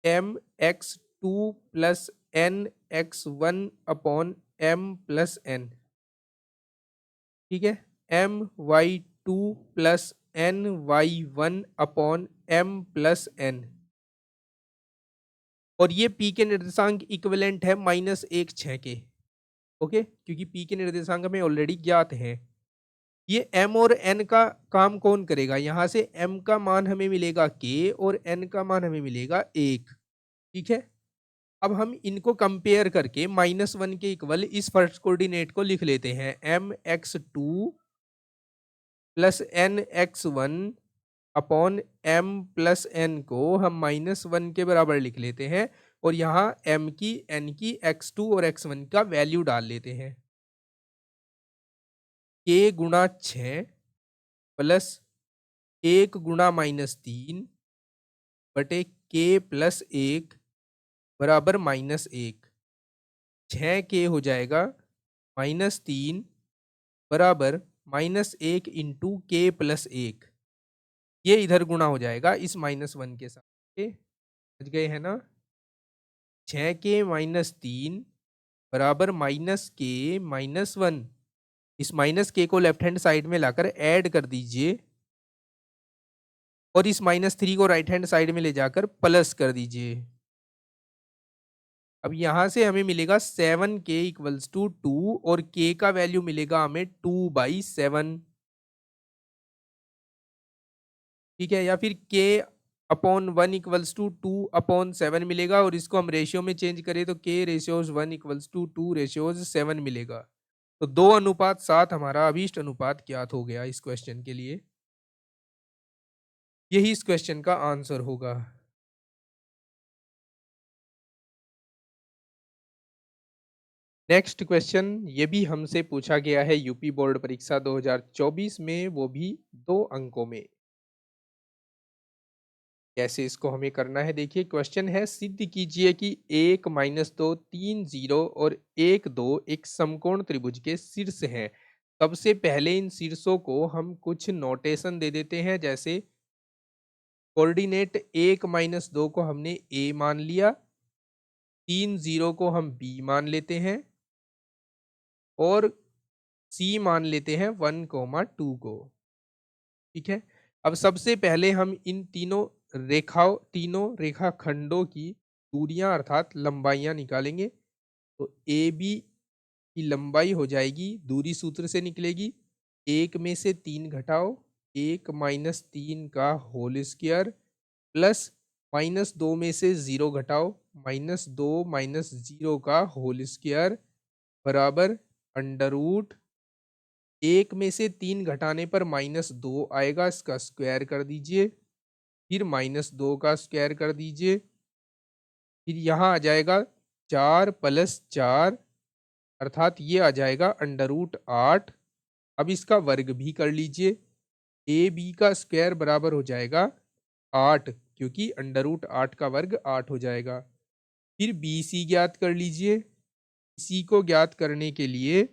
mx2 plus nx1 upon m plus n। ठीक है, my2 plus ny1 upon m plus n, और ये P के निर्देशांक इक्विवेलेंट है -1,6 के। ओके, क्योंकि P के निर्देशांक हमें ऑलरेडी ज्ञात हैं। ये m और n का काम कौन करेगा, यहां से m का मान हमें मिलेगा k और n का मान हमें मिलेगा 1। ठीक है, अब हम इनको कंपेयर करके -1 के इक्वल इस फर्स्ट कोऑर्डिनेट को लिख लेते हैं। mx2 plus nx1 upon m plus n को हम -1 के बराबर लिख लेते हैं, और यहाँ m की, n की, x2 और x1 का वैल्यू डाल लेते हैं। k गुणा 6 प्लस 1 गुणा -3 बटे k प्लस 1 बराबर -1। 6k हो जाएगा -3 बराबर -1 इंटू के प्लस 1। ये इधर गुणा हो जाएगा इस -1 के साथ। समझ गए हैं ना। 6k -3 बराबर -k-1। इस -k को लेफ्ट हैंड साइड में लाकर ऐड कर दीजिए, और इस -3 को राइट हैंड साइड में ले जाकर प्लस कर दीजिए। अब यहां से हमें मिलेगा 7k इक्वल्स टू 2, और k का वैल्यू मिलेगा हमें 2/7। ठीक है, या फिर k अपॉन 1 इक्वल्स टू 2/7 मिलेगा, और इसको हम रेशियो में चेंज करें तो k ratios 1 equals to 2 ratios 7 मिलेगा। तो 2:7 हमारा अभीष्ट अनुपात ज्ञात हो गया इस क्वेश्चन के लिए। यही इस क्वेश्चन का आंसर होगा। नेक्स्ट क्वेश्चन ये भी हमसे पूछा गया है यूपी बोर्ड परीक्षा 2024 में, वो भी 2 अंकों में। कैसे इसको हमें करना है, देखिए क्वेश्चन है, सिद्ध कीजिए कि 1 -2 3 0 और 1 2 एक समकोण त्रिभुज के शीर्ष हैं। सबसे पहले इन शीर्षों को हम कुछ नोटेशन दे देते हैं, जैसे कोऑर्डिनेट 1 -2 को हमने ए मान लिया, 3 0 को हम बी मान लेते हैं और सी मान लेते हैं 1, 2 को। ठीक है। अब सबसे पहले हम इन तीनों रेखाखंडों की दूरियां अर्थात लंबाइयां निकालेंगे। तो ए बी की लंबाई हो जाएगी, दूरी सूत्र से निकलेगी, 1 में से 3 घटाओ 1 -3 का होल स्क्वायर प्लस -2 में से 0 घटाओ -2 -0 का होल स्क्वायर बराबर अंडर रूट 1 में से 3 घटाने पर -2 आएगा, इसका स्क्वायर कर दीजिए, फिर -2 का स्क्वायर कर दीजिए, फिर यहाँ आ जाएगा 4 + 4 अर्थात ये आ जाएगा अंडर रूट 8। अब इसका वर्ग भी कर लीजिए, ए बी का स्क्वायर बराबर हो जाएगा 8, क्योंकि अंडर रूट 8 का वर्ग 8 हो जाएगा। फिर बी सी ज्ञात कर लीजिए, सी को ज्ञात करने के लिए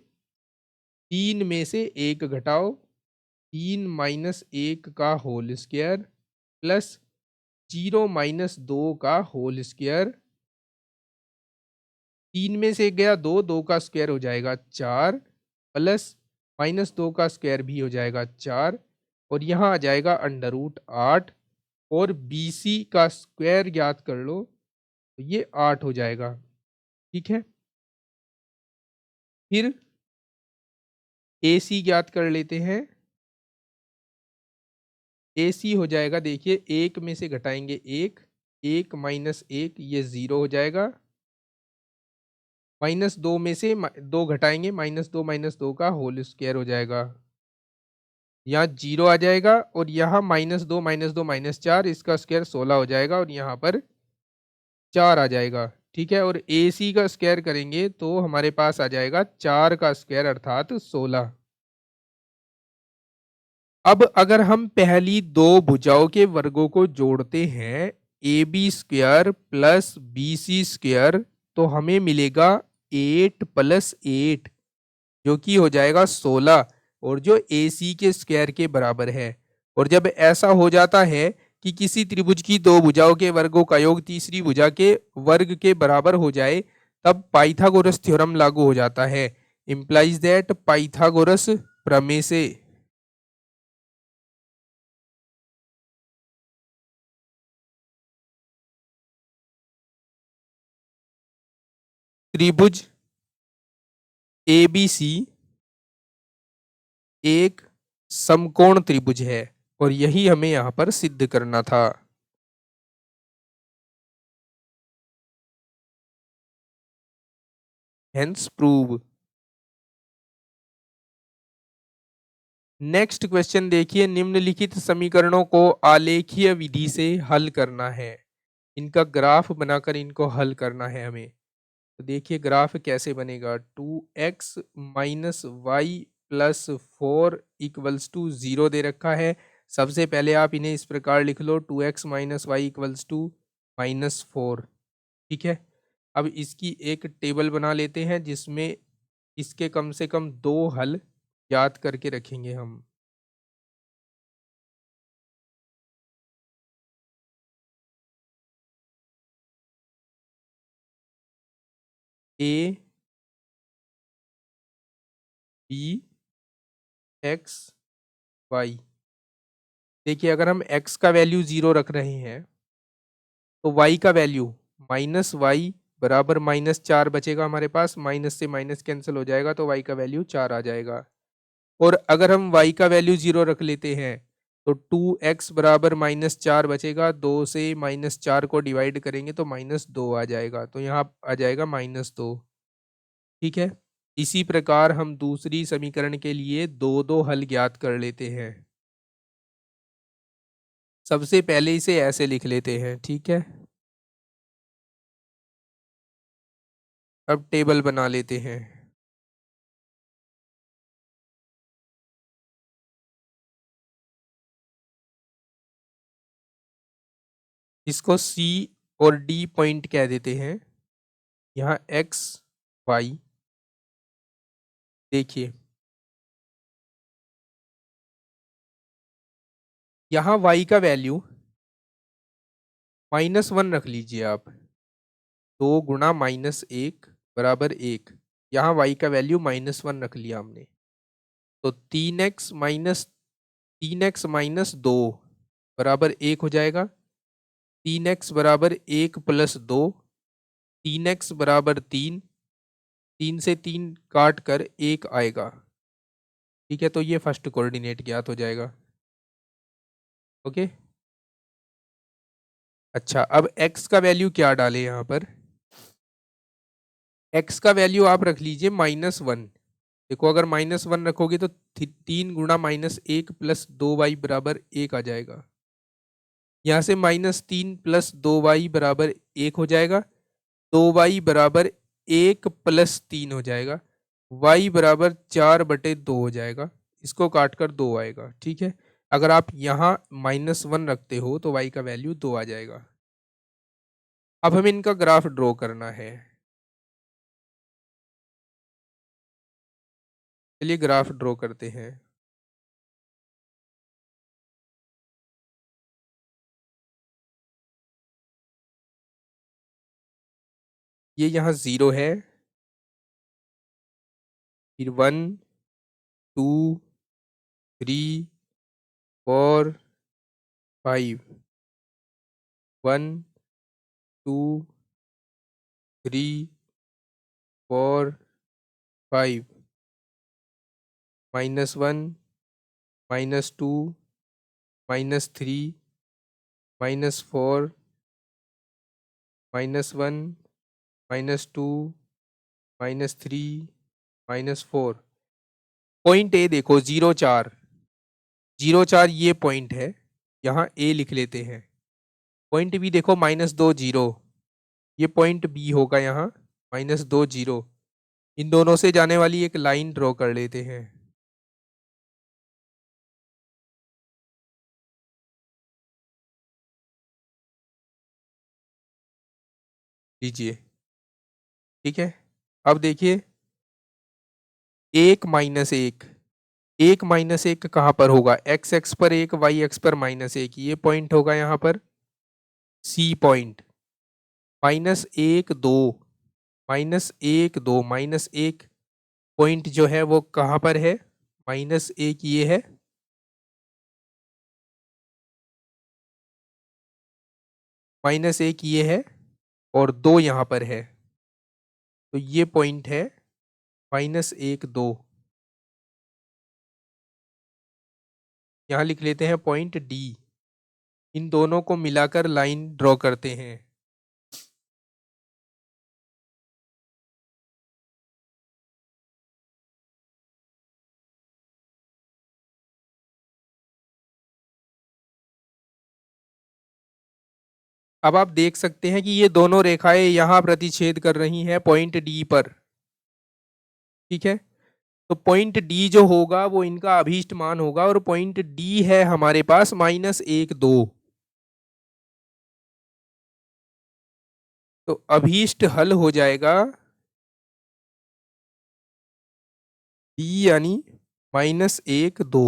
3 में से 1 घटाओ 3 -1 का होल स्क्वायर प्लस 0 -2 का होल स्क्वायर, 3 में से 1 गया 2, 2 का स्क्वायर हो जाएगा 4 प्लस -2 का स्क्वायर भी हो जाएगा 4 और यहाँ आ जाएगा अंडर रूट 8 और बी सी का स्क्वायर ज्ञात कर लो तो ये 8 हो जाएगा। ठीक है। फिर ए सी ज्ञात कर लेते हैं, ए सी हो जाएगा, देखिए 1 में से घटाएंगे 1, 1 -1 ये 0 हो जाएगा, -2 में से 2 घटाएंगे -2 -2 का होल स्क्वायर हो जाएगा, यहाँ 0 आ जाएगा और यहाँ -2 -2 -4 इसका स्क्वायर 16 हो जाएगा और यहाँ पर 4 आ जाएगा। ठीक है। और ए सी का स्क्वायर करेंगे तो हमारे पास आ जाएगा 4 का स्क्वायर अर्थात 16। अब अगर हम पहली दो भुजाओं के वर्गों को जोड़ते हैं, A B square plus B C square, तो हमें मिलेगा 8 + 8 जो कि हो जाएगा 16 और जो ए सी के स्क्वायर के बराबर है। और जब ऐसा हो जाता है कि किसी त्रिभुज की दो भुजाओं के वर्गों का योग तीसरी भुजा के वर्ग के बराबर हो जाए, तब पाइथागोरस थ्योरम लागू हो जाता है। इम्प्लाइज दैट पाइथागोरस प्रमेय से त्रिभुज एबीसी एक समकोण त्रिभुज है और यही हमें यहां पर सिद्ध करना था। Hence prove. नेक्स्ट क्वेश्चन देखिए, निम्नलिखित समीकरणों को आलेखीय विधि से हल करना है। इनका ग्राफ बनाकर इनको हल करना है हमें। तो देखिए ग्राफ कैसे बनेगा, 2x - y + 4 = 0 दे रखा है। सबसे पहले आप इन्हें इस प्रकार लिख लो, 2x - y = -4। ठीक है। अब इसकी एक टेबल बना लेते हैं जिसमें इसके कम से कम 2 हल याद करके रखेंगे हम। A B X Y. देखिए अगर हम x का वैल्यू 0 रख रहे हैं तो y का वैल्यू -y बराबर -4 बचेगा हमारे पास, माइनस से माइनस कैंसिल हो जाएगा तो y का वैल्यू 4 आ जाएगा। और अगर हम y का वैल्यू 0 रख लेते हैं तो 2x बराबर -4 बचेगा, 2 से -4 को डिवाइड करेंगे तो -2 आ जाएगा, तो यहाँ आ जाएगा -2। ठीक है। इसी प्रकार हम दूसरी समीकरण के लिए दो दो हल ज्ञात कर लेते हैं। सबसे पहले इसे ऐसे लिख लेते हैं। ठीक है। अब टेबल बना लेते हैं। इसको सी और डी पॉइंट कह देते हैं। यहाँ एक्स वाई, देखिए यहाँ y का वैल्यू -1 रख लीजिए आप। 2 × -1 = 1। यहाँ y का वैल्यू -1 रख लिया हमने, तो 3x - 2 = 1 हो जाएगा। 3x = 1 + 2, 3x = 3, 3 से 3 काट कर 1 आएगा। ठीक है, तो ये फर्स्ट कोऑर्डिनेट ज्ञात हो जाएगा। ओके, अच्छा अब x का वैल्यू क्या डालें यहाँ पर? x का वैल्यू आप रख लीजिए -1। देखो अगर -1 रखोगे तो 3 × -1 + 2y = 1 आ जाएगा। यहाँ से -3 + 2y = 1 हो जाएगा। 2y = 1 + 3 हो जाएगा। y = 4/2 हो जाएगा। इसको काट कर 2 आएगा। ठीक है, अगर आप यहाँ -1 रखते हो तो y का वैल्यू 2 आ जाएगा। अब हमें इनका ग्राफ ड्रॉ करना है। चलिए ग्राफ ड्रॉ करते हैं। ये यहाँ 0 है, फिर 1 2 3 4 5, 1 2 3 4 5, -1 -2 -3 -4 -1 -2 -3 -4। पॉइंट ए देखो 0 4, 0 4 ये पॉइंट है, यहाँ ए लिख लेते हैं। पॉइंट बी देखो -2 0, ये पॉइंट बी होगा यहाँ, -2 0। इन दोनों से जाने वाली एक लाइन ड्रॉ कर लेते हैं। लीजिए, ठीक है। अब देखिए 1 -1, 1 - 1 कहाँ पर होगा? x x पर 1, y x पर -1, ये पॉइंट होगा यहाँ पर सी पॉइंट। -1 2, -1 2 -1 पॉइंट जो है वो कहाँ पर है? -1 ये है, -1 ये है और 2 यहाँ पर है, तो ये पॉइंट है -1 2। यहाँ लिख लेते हैं पॉइंट डी। इन दोनों को मिलाकर लाइन ड्रॉ करते हैं। अब आप देख सकते हैं कि ये दोनों रेखाएं यहाँ प्रतिच्छेद कर रही हैं पॉइंट डी पर। ठीक है, तो पॉइंट डी जो होगा वो इनका अभीष्ट मान होगा, और पॉइंट डी है हमारे पास -1 2। तो अभीष्ट हल हो जाएगा डी यानी -1 2।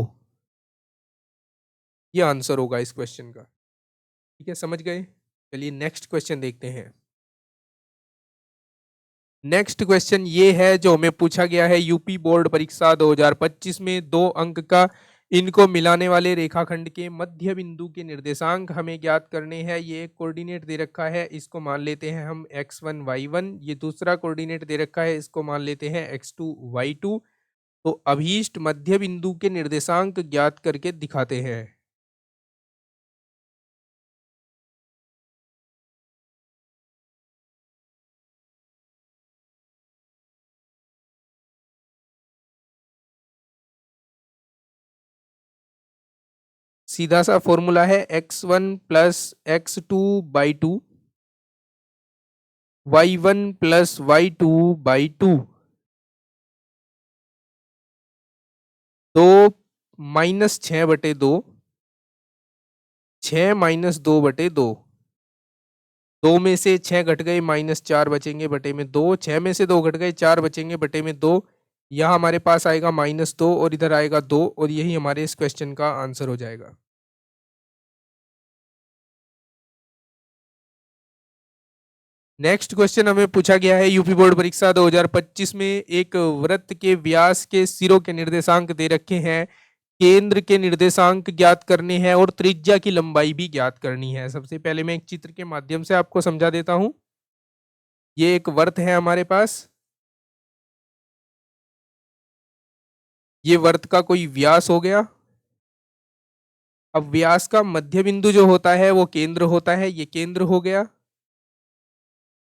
ये आंसर होगा इस क्वेश्चन का। ठीक है, समझ गए? चलिए नेक्स्ट क्वेश्चन देखते हैं। नेक्स्ट क्वेश्चन ये है जो हमें पूछा गया है यूपी बोर्ड परीक्षा 2025 में। 2 अंक का, इनको मिलाने वाले रेखाखंड के मध्य बिंदु के निर्देशांक हमें ज्ञात करने हैं। ये एक कोऑर्डिनेट दे रखा है, इसको मान लेते हैं हम x1 y1। ये दूसरा कोऑर्डिनेट दे रखा है, इसको मान लेते हैं x2 y2। तो अभीष्ट मध्य बिंदु के निर्देशांक ज्ञात करके दिखाते हैं। सीधा सा फॉर्मूला है x1 + x2/2, y1 + y2/2। 2 - 6/2, 6 - 2/2। 2 में से 6 घट गए, -4 बचेंगे बटे में 2, 6 में से 2 घट गए, 4 बचेंगे बटे में 2, यहाँ हमारे पास आएगा -2 और इधर आएगा 2 और यही हमारे इस क्वेश्चन का आंसर हो जाएगा। नेक्स्ट क्वेश्चन हमें पूछा गया है यूपी बोर्ड परीक्षा 2025 में, एक वृत्त के व्यास के सिरों के निर्देशांक दे रखे हैं, केंद्र के निर्देशांक ज्ञात करने हैं और त्रिज्या की लंबाई भी ज्ञात करनी है। सबसे पहले मैं एक चित्र के माध्यम से आपको समझा देता हूं। ये एक वृत्त है हमारे पास, ये वृत्त का कोई व्यास हो गया। अब व्यास का मध्य बिंदु जो होता है वो केंद्र होता है, ये केंद्र हो गया।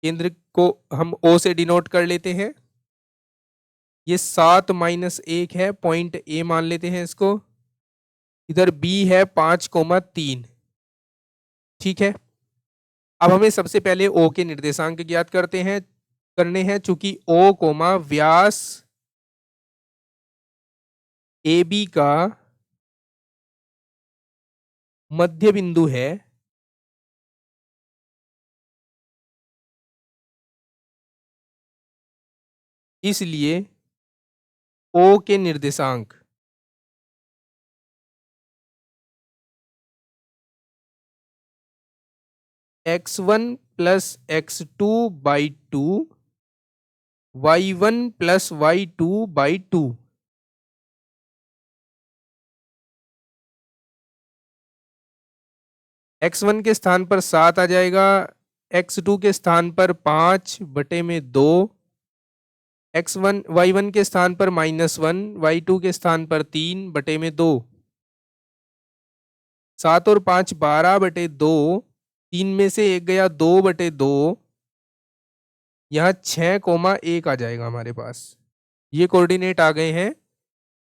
केंद्र को हम O से डिनोट कर लेते हैं। ये 7-1 है, पॉइंट ए मान लेते हैं इसको। इधर B है 5,3। ठीक है, अब हमें सबसे पहले O के निर्देशांक ज्ञात करने हैं। चूंकि O कोमा व्यास AB का मध्य बिंदु है, इसलिए O के निर्देशांक x1 plus x2/2 y1 plus y2/2। x1 के स्थान पर 7 आ जाएगा, x2 के स्थान पर 5 बटे में 2, y1 के स्थान पर -1, y2 के स्थान पर 3 बटे में 2। 7 और 5 12 बटे 2, 3 में से 1 गया 2 बटे 2, यहाँ 6,1 आ जाएगा हमारे पास। ये कोऑर्डिनेट आ गए हैं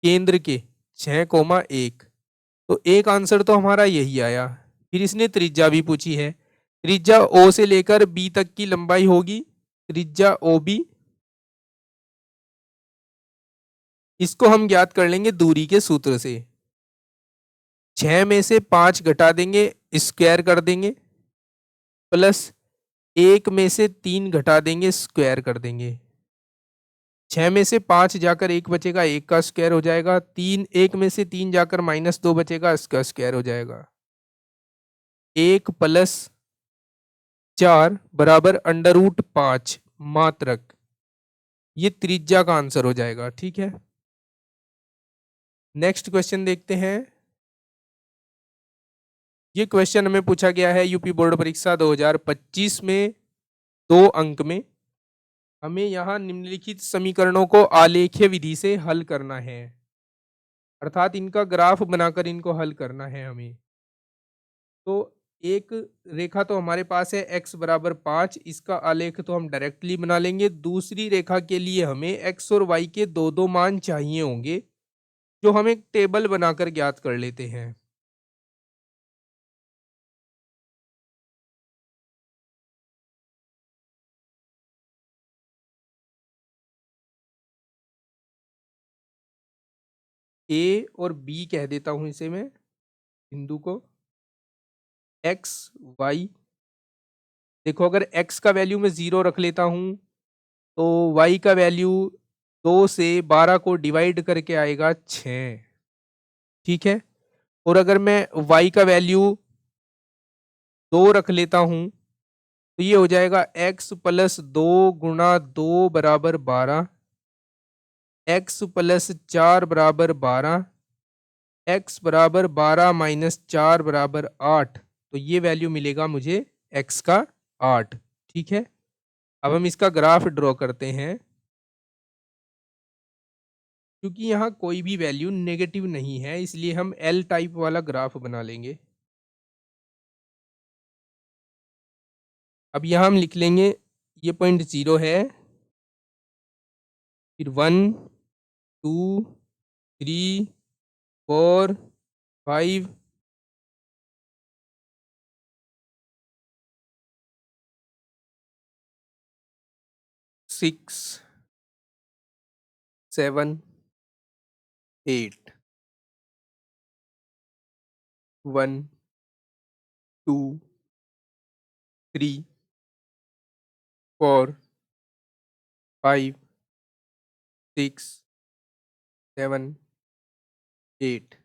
केंद्र के, 6,1। तो एक आंसर तो हमारा यही आया। फिर इसने त्रिज्या भी पूछी है। त्रिज्या O से लेकर B तक की लंबाई होगी त्रिज्या OB। इसको हम ज्ञात कर लेंगे दूरी के सूत्र से। 6 में से 5 घटा देंगे, स्क्वायर कर देंगे, प्लस 1 में से 3 घटा देंगे, स्क्वायर कर देंगे। 6 में से 5 जाकर 1 बचेगा, 1 का स्क्वायर हो जाएगा। 1 में से 3 जाकर -2 बचेगा, इसका स्क्वायर हो जाएगा। 1 प्लस 4 बराबर √5 मात्रक। ये त्रिज्या का आंसर हो जाएगा। ठीक है, नेक्स्ट क्वेश्चन देखते हैं। ये क्वेश्चन हमें पूछा गया है यूपी बोर्ड परीक्षा 2025 में, 2 अंक में। हमें यहाँ निम्नलिखित समीकरणों को आलेख्य विधि से हल करना है, अर्थात इनका ग्राफ बनाकर इनको हल करना है हमें। तो एक रेखा तो हमारे पास है x बराबर 5, इसका आलेख तो हम डायरेक्टली बना लेंगे। दूसरी रेखा के लिए हमें x और y के दो दो मान चाहिए होंगे, जो हम एक टेबल बनाकर ज्ञात कर लेते हैं। A और B कह देता हूं इसे मैं, बिंदु को x y। देखो, अगर x का वैल्यू मैं 0 रख लेता हूं तो y का वैल्यू 2 से 12 को डिवाइड करके आएगा 6। ठीक है, और अगर मैं y का वैल्यू 2 रख लेता हूं तो ये हो जाएगा x प्लस 2 गुणा 2 बराबर 12, x प्लस 4 बराबर 12, x बराबर 12 माइनस 4 बराबर 8। तो ये वैल्यू मिलेगा मुझे x का 8। ठीक है, अब हम इसका ग्राफ ड्रॉ करते हैं। क्योंकि यहाँ कोई भी वैल्यू नेगेटिव नहीं है, इसलिए हम L टाइप वाला ग्राफ बना लेंगे। अब यहाँ हम लिख लेंगे, ये पॉइंट 0 है, फिर 1 2 3 4 5 6 7 8 1 2 3 4 5 6 7 8।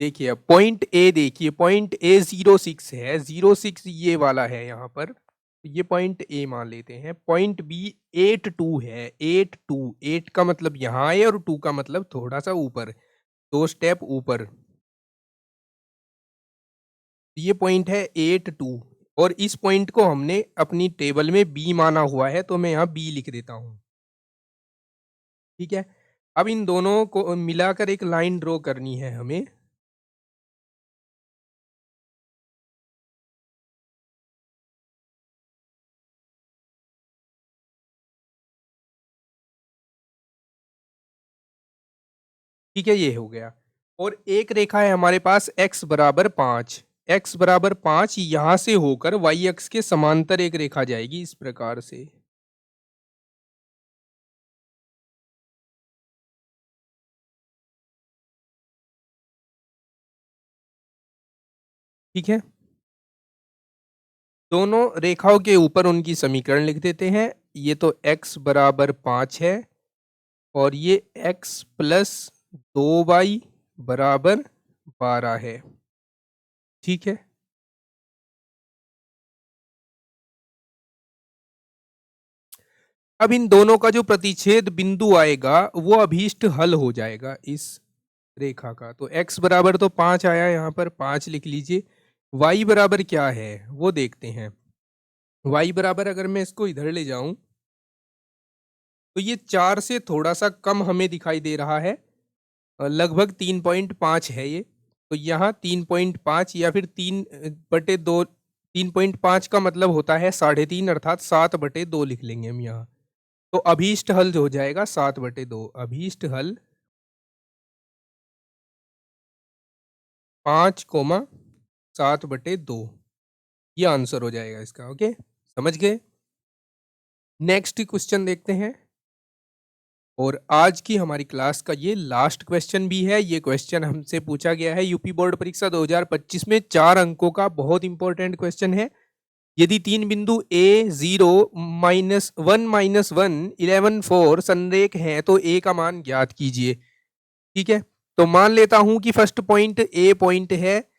देखिए अब पॉइंट ए, देखिए पॉइंट ए 06 है, 06 ये वाला है यहाँ पर, ये पॉइंट ए मान लेते हैं। पॉइंट बी 82 है, 82, 8 का मतलब यहाँ है और 2 का मतलब थोड़ा सा ऊपर, 2 स्टेप ऊपर। ये पॉइंट है 82 और इस पॉइंट को हमने अपनी टेबल में बी माना हुआ है, तो मैं यहाँ बी लिख देता हूँ। ठीक है, अब इन दोनों को मिलाकर एक लाइन ड्रॉ करनी है हमें। ठीक है, ये हो गया। और एक रेखा है हमारे पास x बराबर 5, x बराबर 5 यहां से होकर y अक्ष के समांतर एक रेखा जाएगी इस प्रकार से। ठीक है, दोनों रेखाओं के ऊपर उनकी समीकरण लिख देते हैं। ये तो x बराबर 5 है और ये x प्लस 2y बराबर 12 है। ठीक है, अब इन दोनों का जो प्रतिच्छेद बिंदु आएगा वो अभीष्ट हल हो जाएगा इस रेखा का। तो x बराबर तो 5 आया, यहाँ पर 5 लिख लीजिए। y बराबर क्या है वो देखते हैं। y बराबर अगर मैं इसको इधर ले जाऊं तो ये 4 से थोड़ा सा कम हमें दिखाई दे रहा है, लगभग 3.5 है ये। तो यहाँ 3.5 या फिर 3/2, 3.5 का मतलब होता है 3.5, अर्थात 7/2 लिख लेंगे हम यहाँ। तो अभीष्ट हल जो हो जाएगा 7/2, अभीष्ट हल 5,7/2, ये आंसर हो जाएगा इसका। ओके, समझ गए। नेक्स्ट क्वेश्चन देखते हैं, और आज की हमारी क्लास का ये लास्ट क्वेश्चन भी है। ये क्वेश्चन हमसे पूछा गया है यूपी बोर्ड परीक्षा 2025 में, 4 अंकों का बहुत इंपॉर्टेंट क्वेश्चन है। यदि तीन बिंदु A 0 -1 -1 11 4 संरेख हैं तो A का मान ज्ञात कीजिए। ठीक है, तो मान लेता हूं कि फर्स्ट पॉइंट A पॉइंट है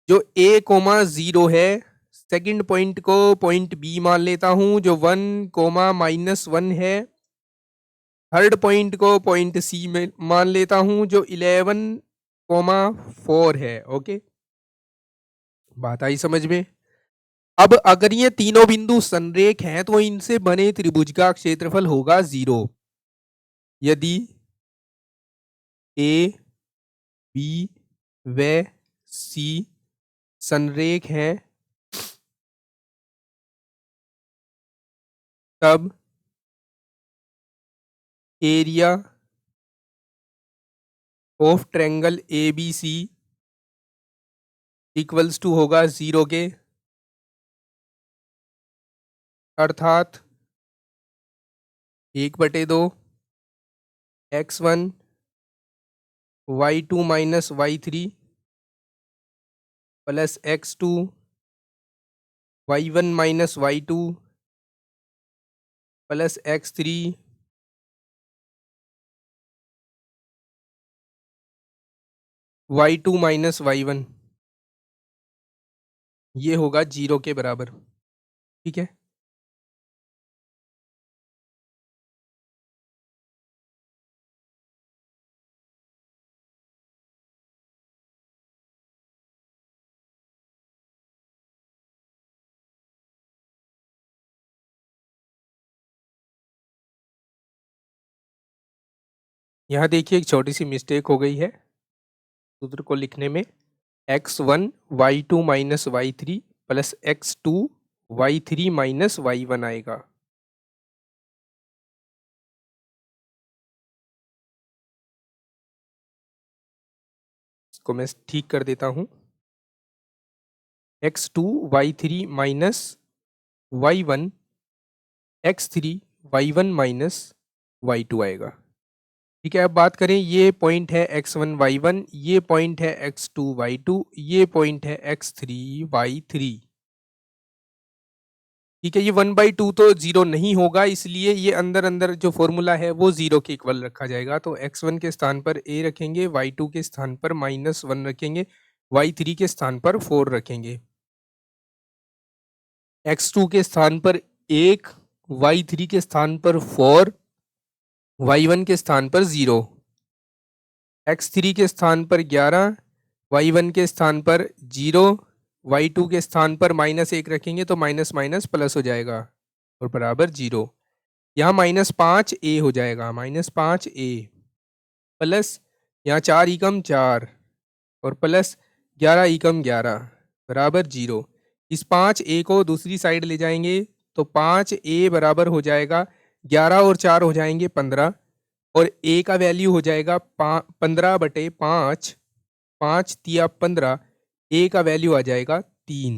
जो A,0 है। सेकंड पॉइंट को पॉइंट B मान लेता हूं जो 1,-1 है। थर्ड पॉइंट को पॉइंट C में मान लेता हूं जो 11,4 है। ओके, बात आई समझ में। अब अगर ये तीनों बिंदु संरेख हैं तो इनसे बने त्रिभुज का क्षेत्रफल होगा 0। यदि A, B व C संरेख हैं तब area of triangle ABC equals to होगा 0 के, अर्थात 1/2 x1 y2 minus y3 plus x2 y1 minus y2 plus x3 y2 minus y1, ये होगा 0 के बराबर। ठीक है, यहाँ देखिए एक छोटी सी मिस्टेक हो गई है सूत्र को लिखने में। x1 y2 minus y3 plus x2 y3 minus y1 आएगा। इसको मैं ठीक कर देता हूँ। x2 y3 minus y1 x3 y1 minus y2 आएगा। ठीक है, अब बात करें, ये पॉइंट है x1 y1, ये पॉइंट है x2 y2, ये पॉइंट है x3 y3। ठीक है, ये 1/2 तो 0 नहीं होगा, इसलिए ये अंदर अंदर जो फॉर्मूला है वो 0 के इक्वल रखा जाएगा। तो x1 के स्थान पर a रखेंगे, y2 के स्थान पर -1 रखेंगे, y3 के स्थान पर 4 रखेंगे, x2 के स्थान पर 1, y3 के स्थान पर 4, y1 के स्थान पर 0, x3 के स्थान पर 11, y1 के स्थान पर 0, y2 के स्थान पर -1 रखेंगे तो माइनस माइनस प्लस हो जाएगा और बराबर 0। यहाँ -5a हो जाएगा, -5a प्लस यहाँ 4 एकम 4 और प्लस 11 एकम 11 बराबर 0। इस 5a को दूसरी साइड ले जाएंगे तो 5a बराबर हो जाएगा 11 और 4 हो जाएंगे 15 और a का वैल्यू हो जाएगा 15/5, 5 तिया 15, a का वैल्यू आ जाएगा 3।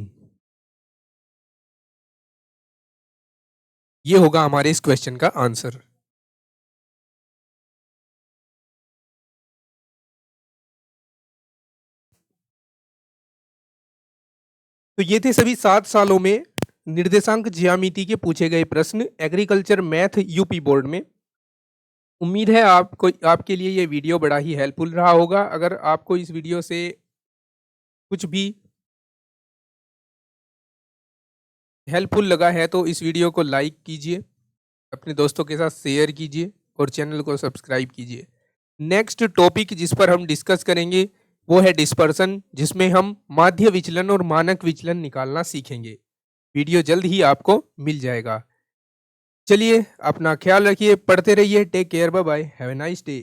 ये होगा हमारे इस क्वेश्चन का आंसर। तो ये थे सभी 7 सालों में निर्देशांक ज्यामिति के पूछे गए प्रश्न एग्रीकल्चर मैथ यूपी बोर्ड में। उम्मीद है आपको आपके लिए ये वीडियो बड़ा ही हेल्पफुल रहा होगा। अगर आपको इस वीडियो से कुछ भी हेल्पफुल लगा है तो इस वीडियो को लाइक कीजिए, अपने दोस्तों के साथ शेयर कीजिए और चैनल को सब्सक्राइब कीजिए। नेक्स्ट टॉपिक जिस पर हम डिस्कस करेंगे वो है डिस्पर्सन, जिसमें हम माध्य विचलन और मानक विचलन निकालना सीखेंगे। वीडियो जल्द ही आपको मिल जाएगा। चलिए अपना ख्याल रखिए, पढ़ते रहिए। Take care, bye bye, have a nice day.